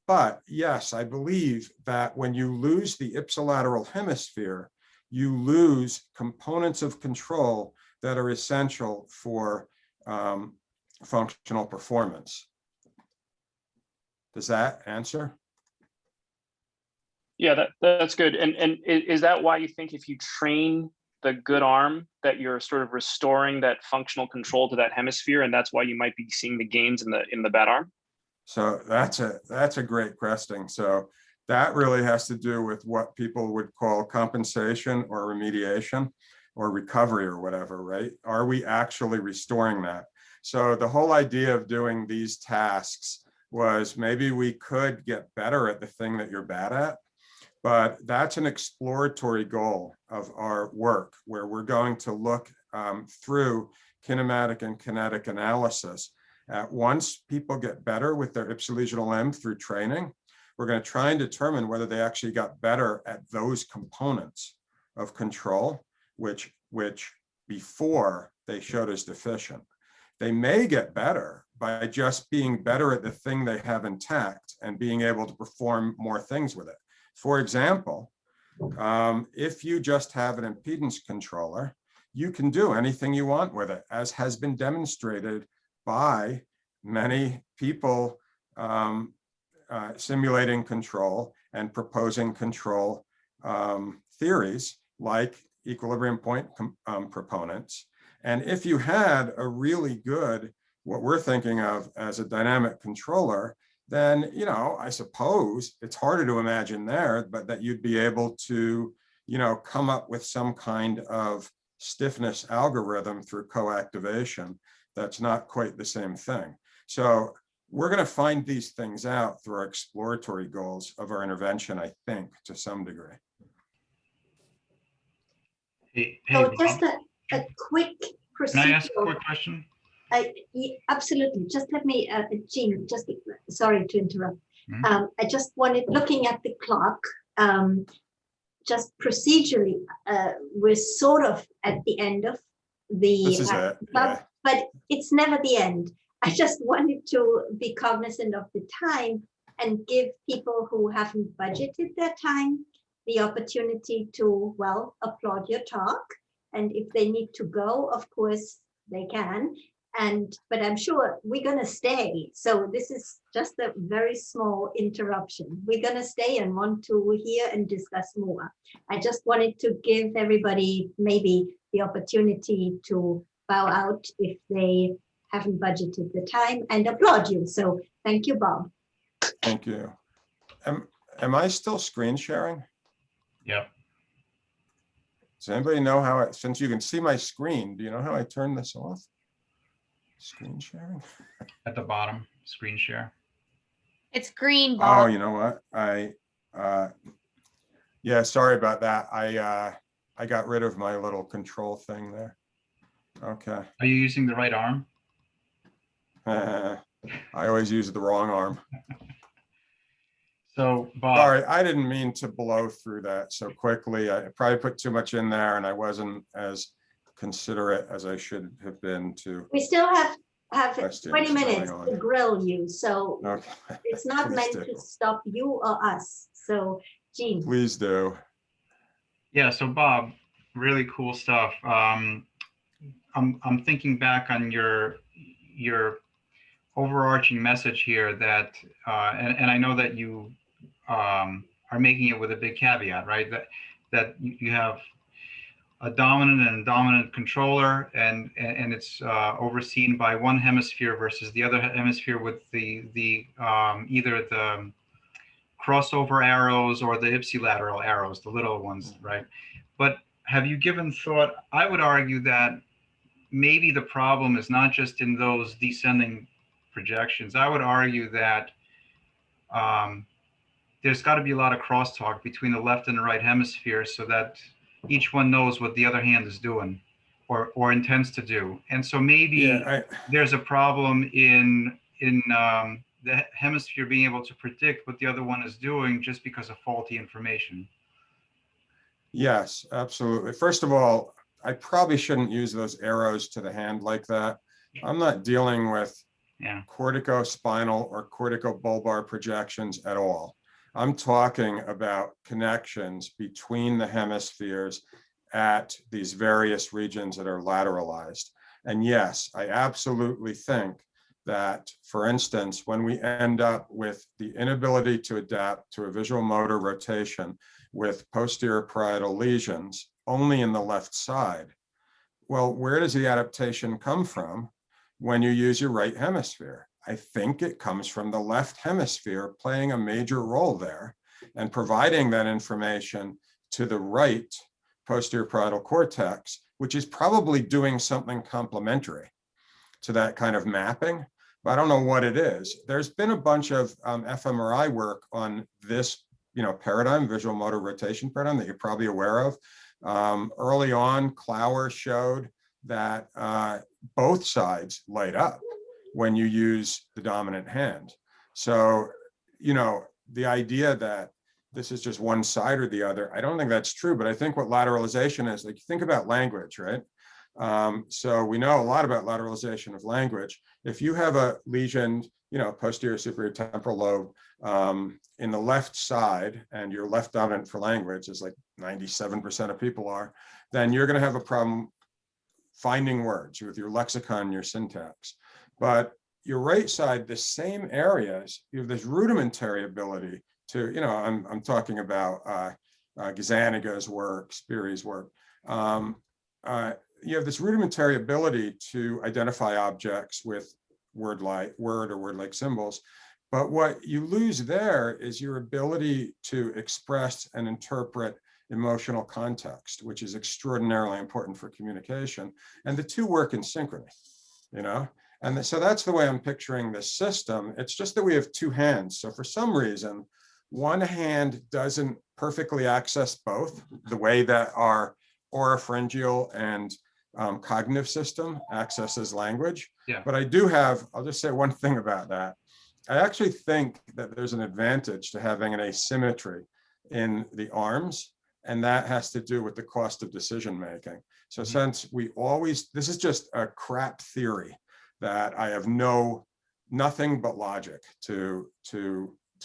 But yes, I believe that when you lose the ipsilateral hemisphere, you lose components of control that are essential for functional performance. Does that answer? Yeah, that's good. And is that why you think if you train the good arm that you're sort of restoring that functional control to that hemisphere, and that's why you might be seeing the gains in the bad arm? So that's a great question. So that really has to do with what people would call compensation or remediation or recovery or whatever, right? Are we actually restoring that? So the whole idea of doing these tasks was maybe we could get better at the thing that you're bad at, but that's an exploratory goal of our work where we're going to look through kinematic and kinetic analysis. Once people get better with their ipsilegional limb through training, we're going to try and determine whether they actually got better at those components of control, which before they showed as deficient. They may get better by just being better at the thing they have intact and being able to perform more things with it. For example, if you just have an impedance controller, you can do anything you want with it, as has been demonstrated by many people simulating control and proposing control theories like equilibrium point proponents. And if you had a really good, what we're thinking of as a dynamic controller, then, I suppose it's harder to imagine there, but that you'd be able to, come up with some kind of stiffness algorithm through coactivation. That's not quite the same thing. So we're going to find these things out through our exploratory goals of our intervention, I think, to some degree. So just a quick procedure. Can I ask a quick question? Absolutely. Just let me, Jean, sorry to interrupt. Mm-hmm. I just wanted, looking at the clock, just procedurally, we're sort of at the end of the This is it. Yeah. But it's never the end. I just wanted to be cognizant of the time and give people who haven't budgeted their time the opportunity to, well, applaud your talk And if they need to go, of course, they can. But I'm sure we're going to stay. So this is just a very small interruption. We're going to stay and want to hear and discuss more. I just wanted to give everybody maybe the opportunity to bow out if they haven't budgeted the time, and applaud you. So thank you, Bob. Thank you. Am I still screen sharing? Yep. Does anybody know how, since you can see my screen, do you know how I turn this off? Screen sharing? At the bottom, screen share. It's green, Oh, Bob. you know what? Yeah, sorry about that. I got rid of my little control thing there. Okay. Are you using the right arm? I always use the wrong arm. So, Bob. Sorry, I didn't mean to blow through that so quickly. I probably put too much in there and I wasn't as considerate as I should have been to. We still have questions 20 minutes going to on. grill you. So Okay. it's not Please meant do. to stop you or us. So Gene. Please do. Yeah, so Bob, really cool stuff. I'm thinking back on your overarching message here that, and I know that you are making it with a big caveat, right? That you have a dominant and dominant controller, and it's overseen by one hemisphere versus the other hemisphere with the either the crossover arrows or the ipsilateral arrows, the little ones, right? But have you given thought? I would argue that maybe the problem is not just in those descending projections. I would argue that there's got to be a lot of crosstalk between the left and the right hemisphere so that each one knows what the other hand is doing or intends to do. And so maybe there's a problem in the hemisphere being able to predict what the other one is doing just because of faulty information. Yes, absolutely. First of all, I probably shouldn't use those arrows to the hand like that. I'm not dealing with corticospinal or corticobulbar projections at all. I'm talking about connections between the hemispheres at these various regions that are lateralized. And yes, I absolutely think that, for instance, when we end up with the inability to adapt to a visual motor rotation with posterior parietal lesions only in the left side, well, where does the adaptation come from when you use your right hemisphere? I think it comes from the left hemisphere playing a major role there and providing that information to the right posterior parietal cortex, which is probably doing something complementary to that kind of mapping, but I don't know what it is. There's been a bunch of fMRI work on this, paradigm, visual motor rotation paradigm that you're probably aware of. Early on, Clower showed that both sides light up when you use the dominant hand. So, the idea that this is just one side or the other, I don't think that's true, but I think what lateralization is, like, think about language, right? So we know a lot about lateralization of language. If you have a lesion, posterior superior temporal lobe in the left side, and you're left dominant for language, as like 97% of people are, then you're going to have a problem finding words with your lexicon, your syntax. But your right side, the same areas, you have this rudimentary ability to, I'm talking about Gazzaniga's work, Spiri's work. You have this rudimentary ability to identify objects with word-like symbols. But what you lose there is your ability to express and interpret emotional context, which is extraordinarily important for communication. And the two work in synchrony, And so that's the way I'm picturing this system. It's just that we have two hands. So for some reason, one hand doesn't perfectly access both the way that our oropharyngeal and cognitive system accesses language. Yeah. But I do have, I'll just say one thing about that. I actually think that there's an advantage to having an asymmetry in the arms, and that has to do with the cost of decision making. So since this is just a crap theory that I have nothing but logic to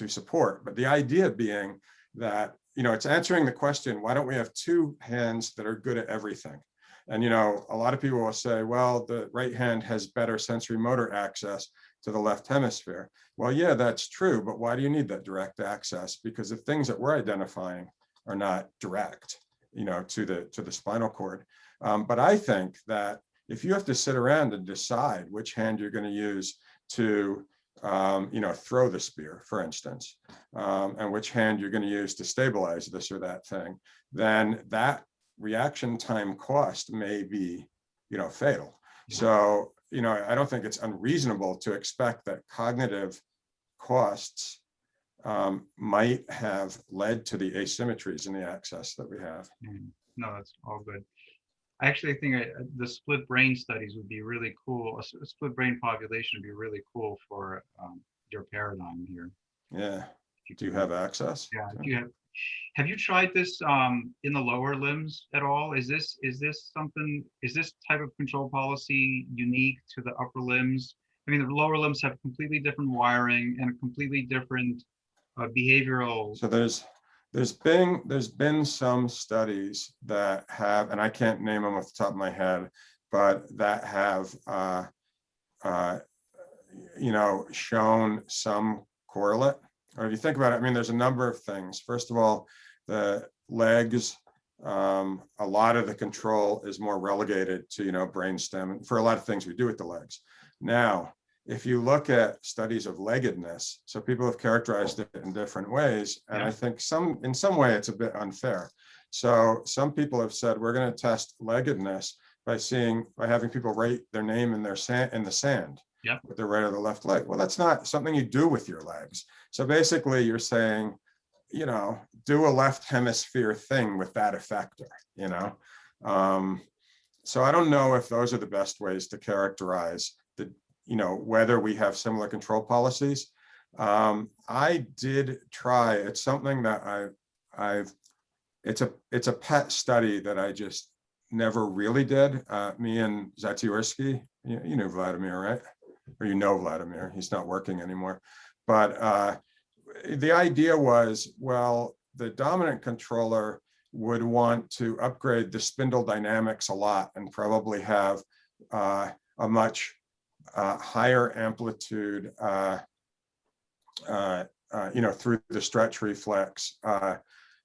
support. But the idea being that, it's answering the question, why don't we have two hands that are good at everything? And, you know, a lot of people will say, well, the right hand has better sensory motor access to the left hemisphere. Well, yeah, that's true. But why do you need that direct access? Because the things that we're identifying are not direct, you know, to the spinal cord. But I think that if you have to sit around and decide which hand you're going to use to, you know, throw the spear, for instance, and which hand you're going to use to stabilize this or that thing, then that reaction time cost may be, you know, fatal. So, you know, I don't think it's unreasonable to expect that cognitive costs might have led to the asymmetries in the access that we have. No, that's all good. I actually think the split brain studies would be really cool. A split brain population would be really cool for your paradigm here. Yeah. Do you have access? Yeah. Do you have you tried this in the lower limbs at all? Is this type of control policy unique to the upper limbs? I mean, the lower limbs have completely different wiring and a completely different behavioral. So there's been some studies that have, and I can't name them off the top of my head, but that have you know, shown some correlate. Or if you think about it, I mean, there's a number of things. First of all, the legs, a lot of the control is more relegated to, you know, brainstem for a lot of things we do with the legs. Now, if you look at studies of leggedness, so people have characterized it in different ways, and I think in some way it's a bit unfair. So some people have said we're going to test leggedness by having people write their name in the sand with their right or the left leg. Well, that's not something you do with your legs. So basically, you're saying, you know, do a left hemisphere thing with that effector, you know. So I don't know if those are the best ways to characterize the, you know, whether we have similar control policies. I did try. It's something that it's a pet study that I just never really did. Me and Zatsiorsky, you know Vladimir, right? Or you know Vladimir. He's not working anymore. But the idea was, well, the dominant controller would want to upgrade the spindle dynamics a lot and probably have a much higher amplitude, you know, through the stretch reflex, you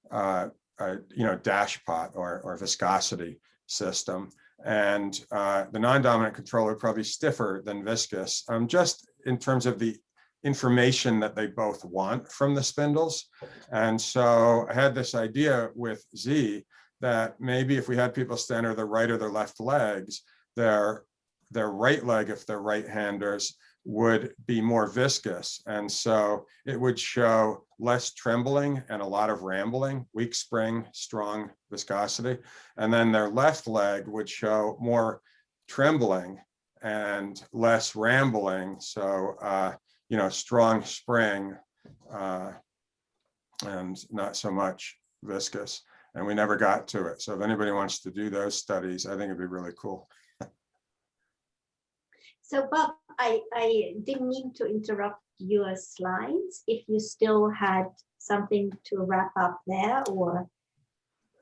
know, dash pot or viscosity system. And the non-dominant controller probably stiffer than viscous, just in terms of the information that they both want from the spindles. And so I had this idea with Z that maybe if we had people stand on their right or their left legs, their right leg, if they're right-handers, would be more viscous. And so it would show less trembling and a lot of rambling, weak spring, strong viscosity. And then their left leg would show more trembling and less rambling. So, you know, strong spring and not so much viscous. And we never got to it. So if anybody wants to do those studies, I think it'd be really cool. So Bob, I didn't mean to interrupt your slides. If you still had something to wrap up there, or?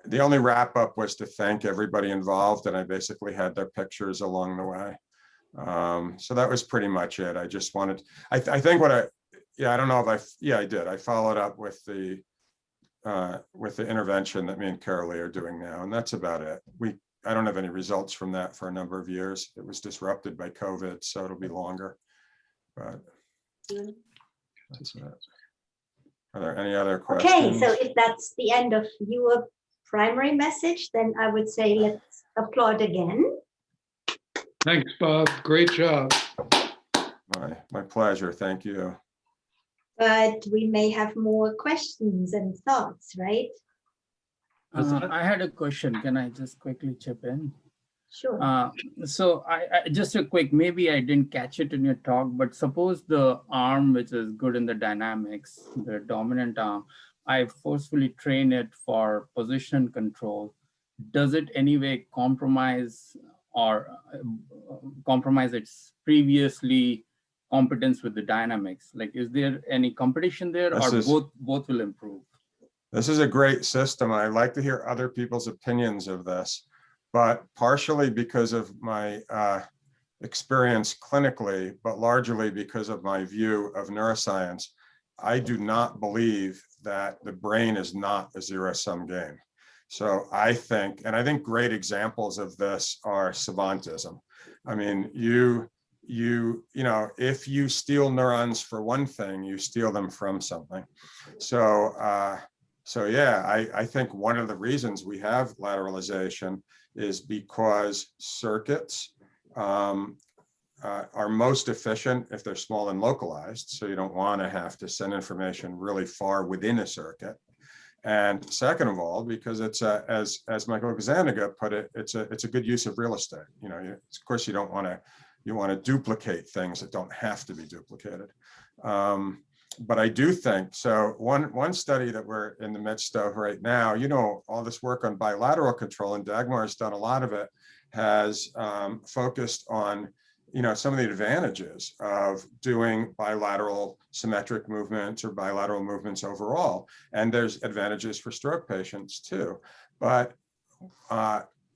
The only wrap up was to thank everybody involved, and I basically had their pictures along the way. So that was pretty much it. I just wanted, I think what I don't know if I did. I followed up with the intervention that me and Carolee are doing now, and that's about it. I don't have any results from that for a number of years. It was disrupted by COVID, so it'll be longer. But that's it. Are there any other questions? Okay, so if that's the end of your primary message, then I would say let's applaud again. Thanks, Bob. Great job. My pleasure. Thank you. But we may have more questions and thoughts, right? I had a question. Can I just quickly chip in? Sure. So I just a quick, maybe I didn't catch it in your talk, but suppose the arm, which is good in the dynamics, the dominant arm, I forcefully train it for position control. Does it anyway compromise its previously competence with the dynamics? Like, is there any competition there, or both will improve? This is a great system. I'd like to hear other people's opinions of this. but partially because of my experience clinically, but largely because of my view of neuroscience, I do not believe that the brain is not a zero-sum game. So I think great examples of this are savantism. I mean, you know, if you steal neurons for one thing, you steal them from something. So, yeah, I think one of the reasons we have lateralization is because circuits are most efficient if they're small and localized. So you don't want to have to send information really far within a circuit. And second of all, because it's as Michael Gazzaniga put it, it's a good use of real estate. You know, of course you don't want to, you want to duplicate things that don't have to be duplicated. But I do think, so one study that we're in the midst of right now, you know, all this work on bilateral control, and Dagmar's done a lot of it, has focused on, you know, some of the advantages of doing bilateral symmetric movements or bilateral movements overall. And there's advantages for stroke patients too. But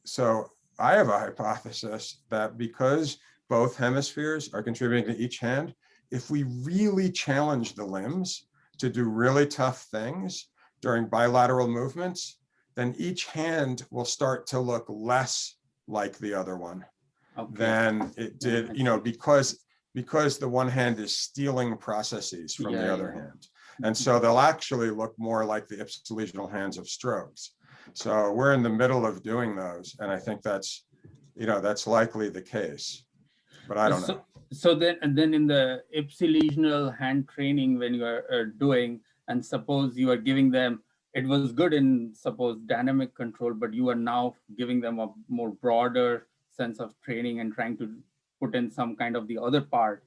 so I have a hypothesis that because both hemispheres are contributing to each hand, if we really challenge the limbs to do really tough things during bilateral movements, then each hand will start to look less like the other one. Okay. Than it did, you know, because the one hand is stealing processes from the other hand. And so they'll actually look more like the ipsilegional hands of strokes. So we're in the middle of doing those. And I think that's, you know, that's likely the case, but I don't know. So then in the ipsilegional hand training, when you are doing, and suppose you are giving them, it was good in suppose dynamic control, but you are now giving them a more broader sense of training and trying to put in some kind of the other part.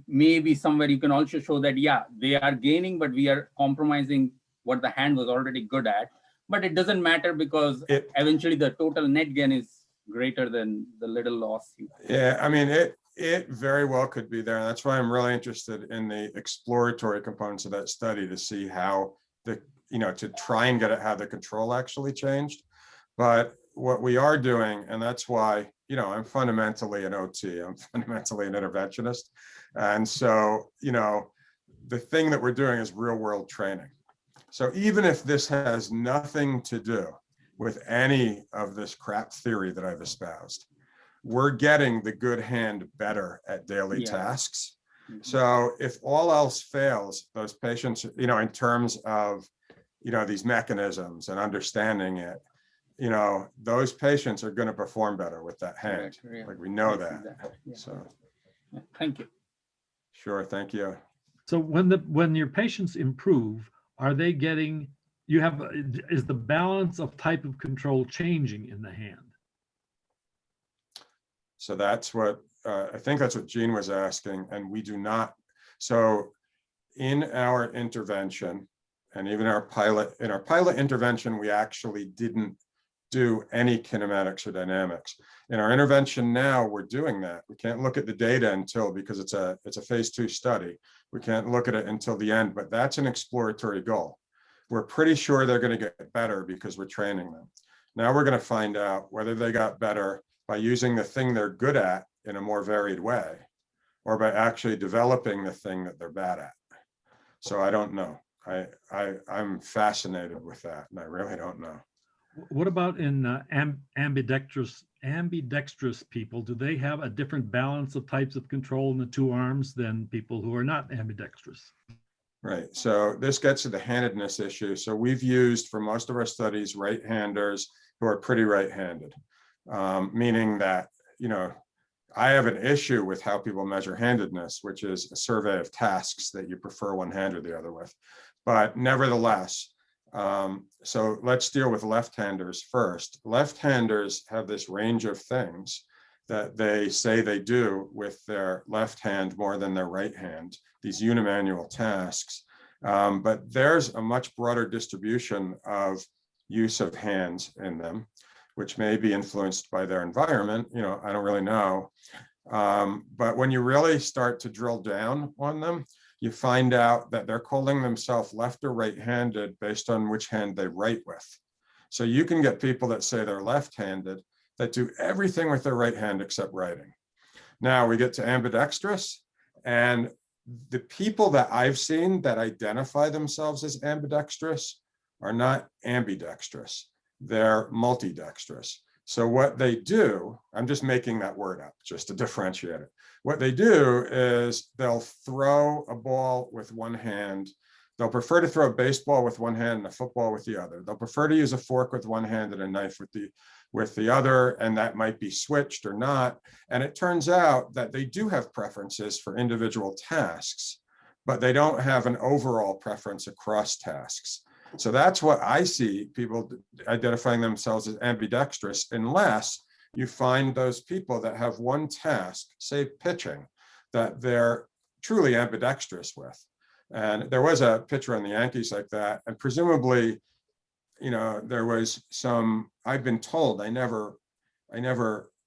Maybe somewhere you can also show that, yeah, they are gaining, but we are compromising what the hand was already good at. But it doesn't matter because eventually the total net gain is greater than the little loss. Yeah, I mean, it very well could be there. And that's why I'm really interested in the exploratory components of that study to see how the, you know, to try and get at how the control actually changed. But what we are doing, and that's why, you know, I'm fundamentally an OT, I'm fundamentally an interventionist. And so, you know, the thing that we're doing is real world training. So even if this has nothing to do with any of this crap theory that I've espoused, we're getting the good hand better at daily tasks. So if all else fails, those patients, you know, in terms of, you know, these mechanisms and understanding it, you know, those patients are going to perform better with that hand. Like we know that. So thank you. Sure, thank you. So when your patients improve, are they getting, is the balance of type of control changing in the hand? So that's what, I think that's what Jean was asking, and we do not. So in our intervention, and even in our pilot intervention, we actually didn't do any kinematics or dynamics. In our intervention now, we're doing that. We can't look at the data until, because it's a phase 2 study. We can't look at it until the end, but that's an exploratory goal. We're pretty sure they're going to get better because we're training them. Now we're going to find out whether they got better by using the thing they're good at in a more varied way, or by actually developing the thing that they're bad at. So I don't know. I'm fascinated with that, and I really don't know. What about in ambidextrous people? Do they have a different balance of types of control in the two arms than people who are not ambidextrous? Right. So this gets to the handedness issue. So we've used for most of our studies right-handers who are pretty right-handed, meaning that, you know, I have an issue with how people measure handedness, which is a survey of tasks that you prefer one hand or the other with. But nevertheless, so let's deal with left-handers first. Left-handers have this range of things that they say they do with their left hand more than their right hand, these unimanual tasks. But there's a much broader distribution of use of hands in them, which may be influenced by their environment. You know, I don't really know. But when you really start to drill down on them, you find out that they're calling themselves left or right-handed based on which hand they write with. So you can get people that say they're left-handed, that do everything with their right hand except writing. Now we get to ambidextrous, and the people that I've seen that identify themselves as ambidextrous are not ambidextrous, they're multidextrous. So what they do, I'm just making that word up just to differentiate it. What they do is they'll throw a ball with one hand. They'll prefer to throw a baseball with one hand and a football with the other. They'll prefer to use a fork with one hand and a knife with the other, and that might be switched or not. And it turns out that they do have preferences for individual tasks, but they don't have an overall preference across tasks. So that's what I see people identifying themselves as ambidextrous, unless you find those people that have one task, say pitching, that they're truly ambidextrous with. And there was a pitcher on the Yankees like that, and presumably, you know, there was some, I've been told, I never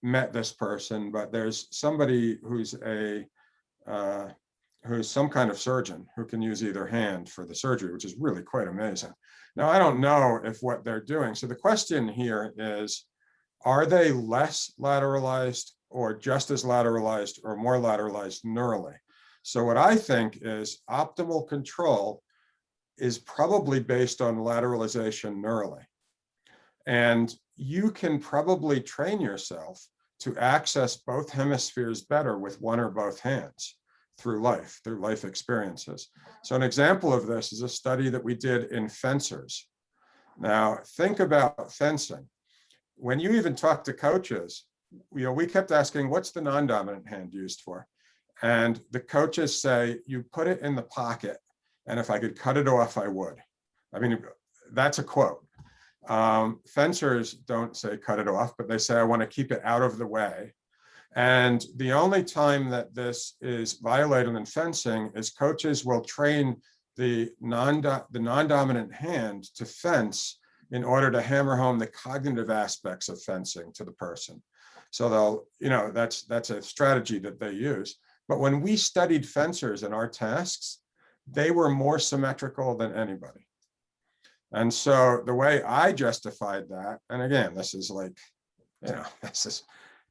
met this person, but there's somebody who's some kind of surgeon who can use either hand for the surgery, which is really quite amazing. Now, I don't know if what they're doing. So the question here is, are they less lateralized or just as lateralized or more lateralized neurally? So what I think is optimal control is probably based on lateralization neurally. And you can probably train yourself to access both hemispheres better with one or both hands through life experiences. So an example of this is a study that we did in fencers. Now, think about fencing. When you even talk to coaches, you know, we kept asking, what's the non-dominant hand used for? And the coaches say, you put it in the pocket, and if I could cut it off, I would. I mean, that's a quote. Fencers don't say cut it off, but they say, I want to keep it out of the way. And the only time that this is violated in fencing is coaches will train the non-dominant hand to fence in order to hammer home the cognitive aspects of fencing to the person. So they'll, you know, that's a strategy that they use. But when we studied fencers in our tasks, they were more symmetrical than anybody. And so the way I justified that, and again, this is like, you know, this is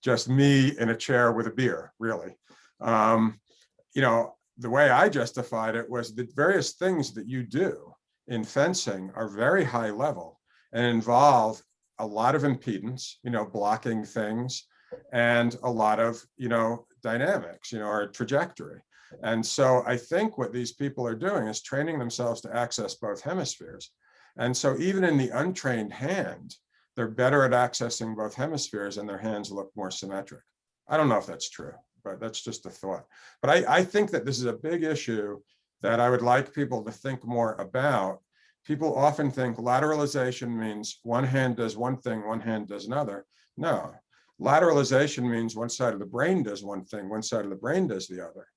just me in a chair with a beer, really. You know, the way I justified it was the various things that you do in fencing are very high level and involve a lot of impedance, you know, blocking things, and a lot of, you know, dynamics, you know, or trajectory. And so I think what these people are doing is training themselves to access both hemispheres. And so even in the untrained hand, they're better at accessing both hemispheres and their hands look more symmetric. I don't know if that's true, but that's just a thought. But I think that this is a big issue that I would like people to think more about. People often think lateralization means one hand does one thing, one hand does another. No, lateralization means one side of the brain does one thing, one side of the brain does the other.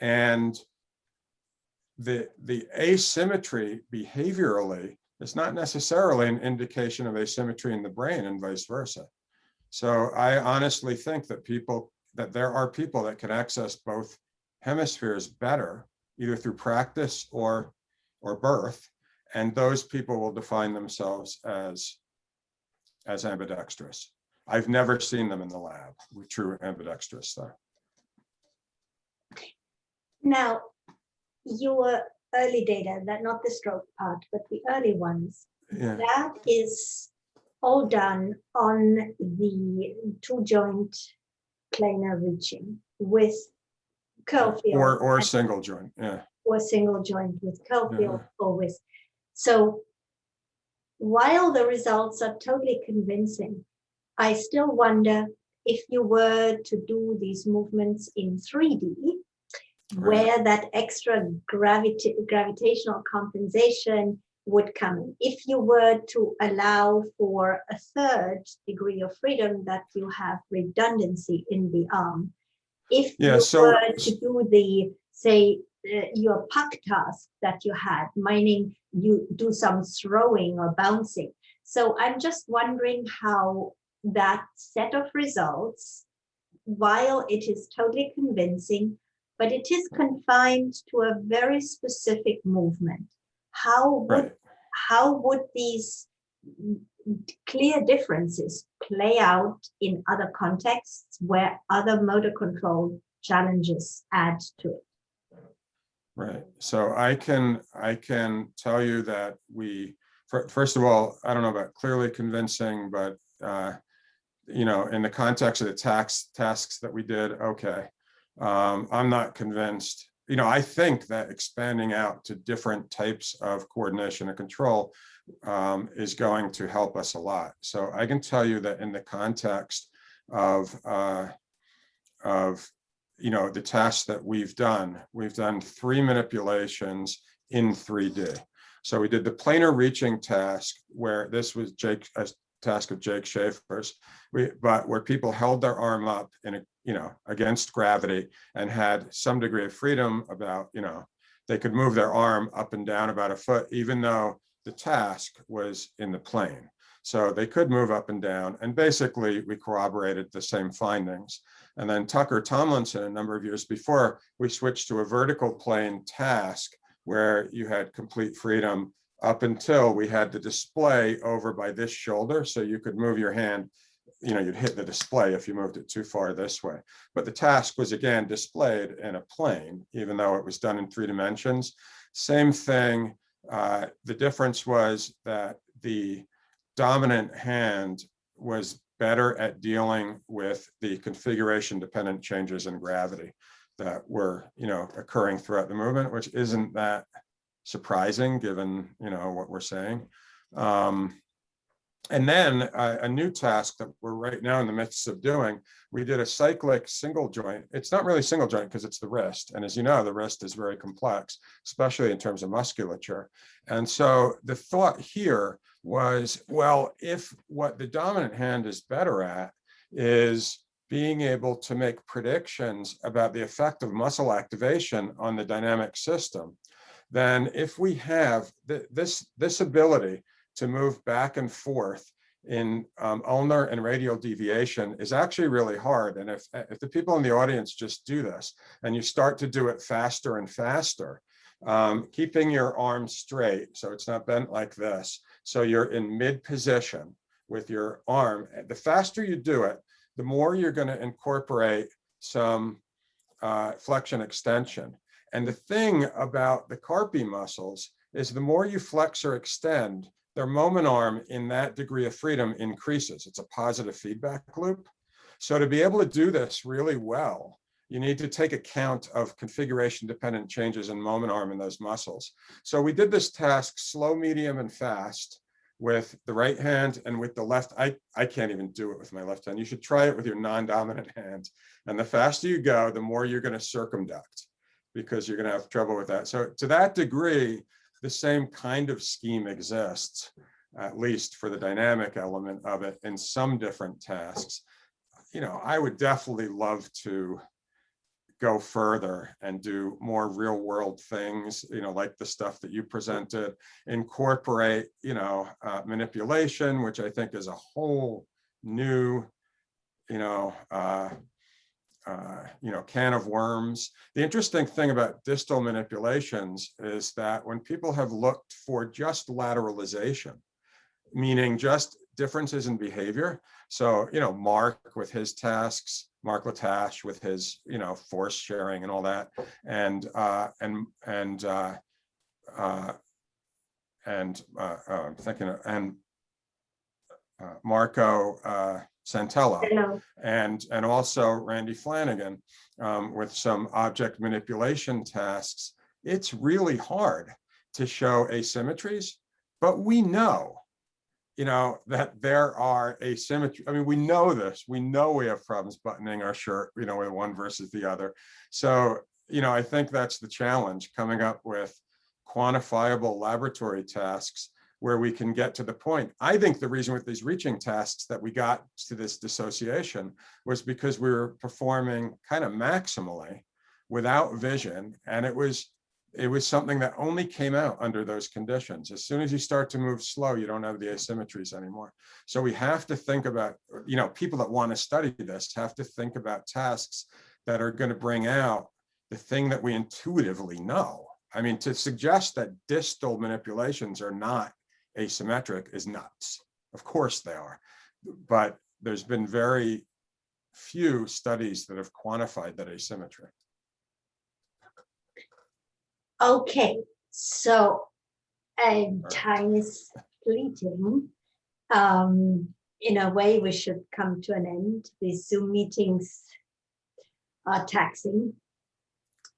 And the asymmetry behaviorally is not necessarily an indication of asymmetry in the brain and vice versa. So I honestly think that there are people that can access both hemispheres better, either through practice or birth, and those people will define themselves as ambidextrous. I've never seen them in the lab with true ambidextrous though. Now, your early data, that not the stroke part, but the early ones, that is all done on the two joint planar reaching with curl field. Or single joint, yeah. Or single joint with curl field or with. So while the results are totally convincing, I still wonder if you were to do these movements in 3D, where that extra gravitational compensation would come in. If you were to allow for a third degree of freedom, that you have redundancy in the arm. If you were to do the, say, your puck task that you had, meaning you do some throwing or bouncing. So I'm just wondering how that set of results, while it is totally convincing, but it is confined to a very specific movement. How would these clear differences play out in other contexts where other motor control challenges add to it? Right. So I can tell you that first of all, I don't know about clearly convincing, but you know, in the context of the tasks that we did, okay. I'm not convinced. You know, I think that expanding out to different types of coordination and control is going to help us a lot. So I can tell you that in the context of you know, the tasks that we've done 3 manipulations in 3D. So we did the planar reaching task, where this was a task of Jake Schaefer's, but where people held their arm up in a, you know, against gravity and had some degree of freedom about, you know, they could move their arm up and down about a foot, even though the task was in the plane. So they could move up and down, and basically we corroborated the same findings. And then Tucker Tomlinson, a number of years before, we switched to a vertical plane task where you had complete freedom up until we had the display over by this shoulder. So you could move your hand, you know, you'd hit the display if you moved it too far this way. But the task was again displayed in a plane, even though it was done in 3 dimensions. Same thing. The difference was that the dominant hand was better at dealing with the configuration dependent changes in gravity that were, you know, occurring throughout the movement, which isn't that surprising given, you know, what we're saying. And then a new task that we're right now in the midst of doing, we did a cyclic single joint. It's not really single joint because it's the wrist. And as you know, the wrist is very complex, especially in terms of musculature. And so the thought here was, well, if what the dominant hand is better at is being able to make predictions about the effect of muscle activation on the dynamic system, then if we have this ability to move back and forth in ulnar and radial deviation is actually really hard. And if the people in the audience just do this and you start to do it faster and faster, keeping your arm straight so it's not bent like this, so you're in mid position with your arm, the faster you do it, the more you're going to incorporate some flexion extension. And the thing about the carpi muscles is the more you flex or extend, their moment arm in that degree of freedom increases. It's a positive feedback loop. So to be able to do this really well, you need to take account of configuration dependent changes in moment arm in those muscles. So we did this task slow, medium, and fast with the right hand and with the left. I can't even do it with my left hand. You should try it with your non-dominant hand. And the faster you go, the more you're going to circumduct, because you're going to have trouble with that. So to that degree, the same kind of scheme exists, at least for the dynamic element of it in some different tasks. You know, I would definitely love to go further and do more real world things, you know, like the stuff that you presented, incorporate, you know, manipulation, which I think is a whole new, you know, can of worms. The interesting thing about distal manipulations is that when people have looked for just lateralization, meaning just differences in behavior. So, you know, Mark with his tasks, Mark Latache with his, you know, force sharing and all that, and I'm thinking of, and Marco Santella, and also Randy Flanagan with some object manipulation tasks. It's really hard to show asymmetries, but we know, you know, that there are asymmetry. I mean, we know this. We know we have problems buttoning our shirt, you know, with one versus the other. So, you know, I think that's the challenge, coming up with quantifiable laboratory tasks where we can get to the point. I think the reason with these reaching tasks that we got to this dissociation was because we were performing kind of maximally without vision. And it was something that only came out under those conditions. As soon as you start to move slow, you don't have the asymmetries anymore. So we have to think about, you know, people that want to study this have to think about tasks that are going to bring out the thing that we intuitively know. I mean, to suggest that distal manipulations are not asymmetric is nuts. Of course they are. But there's been very few studies that have quantified that asymmetry. Okay, so time is fleeting. In a way, we should come to an end. These Zoom meetings are taxing.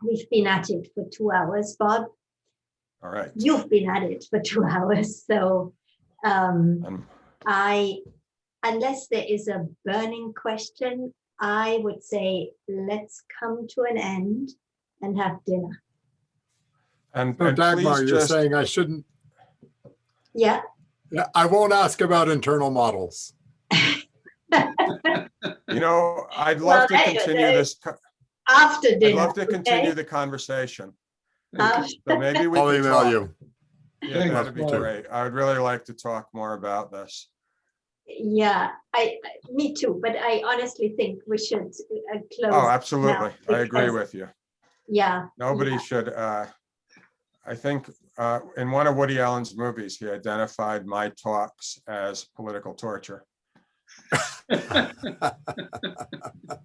We've been at it for 2 hours, Bob. All right. You've been at it for 2 hours. So unless there is a burning question, I would say let's come to an end and have dinner. And Dagmar, you're just saying I shouldn't. Yeah. Yeah, I won't ask about internal models. You know, I'd love to continue this. After dinner. I'd love to continue the conversation. So maybe we I'll can email talk. you. Yeah, that'd be great. I would really like to talk more about this. Yeah, me too. But I honestly think we should close. Oh, absolutely. I agree because, with you. Yeah. Nobody should. I think in one of Woody Allen's movies, he identified my talks as political torture.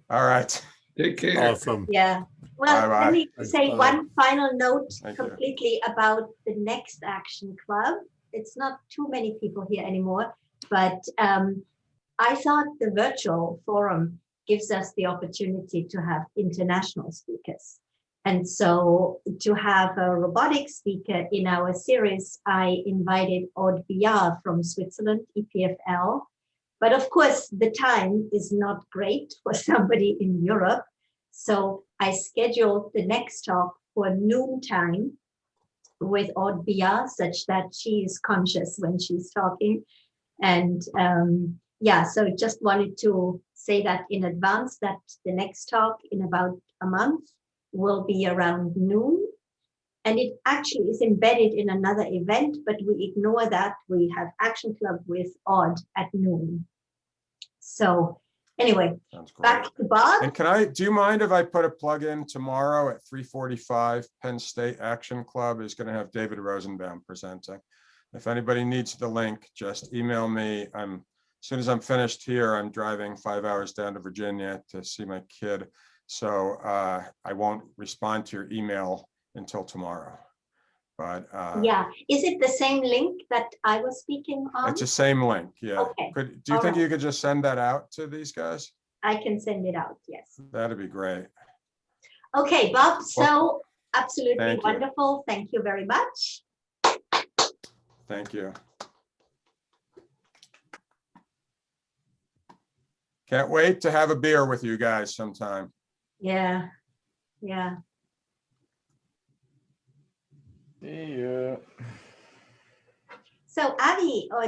All right. Take care. Awesome. Yeah. Well, Bye-bye. let me say Bye. one final note Thank you. completely about the next Action Club. It's not too many people here anymore, but I thought the virtual forum gives us the opportunity to have international speakers. And so to have a robotics speaker in our series, I invited Aude Billard from Switzerland, EPFL. But of course, the time is not great for somebody in Europe. So I scheduled the next talk for noon time with Aude Billard, such that she is conscious when she's talking. And yeah, so just wanted to say that in advance, that the next talk in about a month will be around noon. And it actually is embedded in another event, but we ignore that. We have Action Club with Aude at noon. So anyway, back to Bob. And do you mind if I put a plug in tomorrow at 3:45? Penn State Action Club is going to have David Rosenbaum presenting. If anybody needs the link, just email me. As soon as I'm finished here, I'm driving 5 hours down to Virginia to see my kid. So I won't respond to your email until tomorrow. But yeah, is it the same link that I was speaking on? it's the same link. Yeah. Okay. Do you think you could just send that out to these guys? I can send it out. Yes. That'd be great. Okay, Bob. So Well, absolutely thank you. wonderful. Thank you very much. Thank you. Can't wait to have a beer with you guys sometime. Yeah. Yeah. See ya. So Avi, or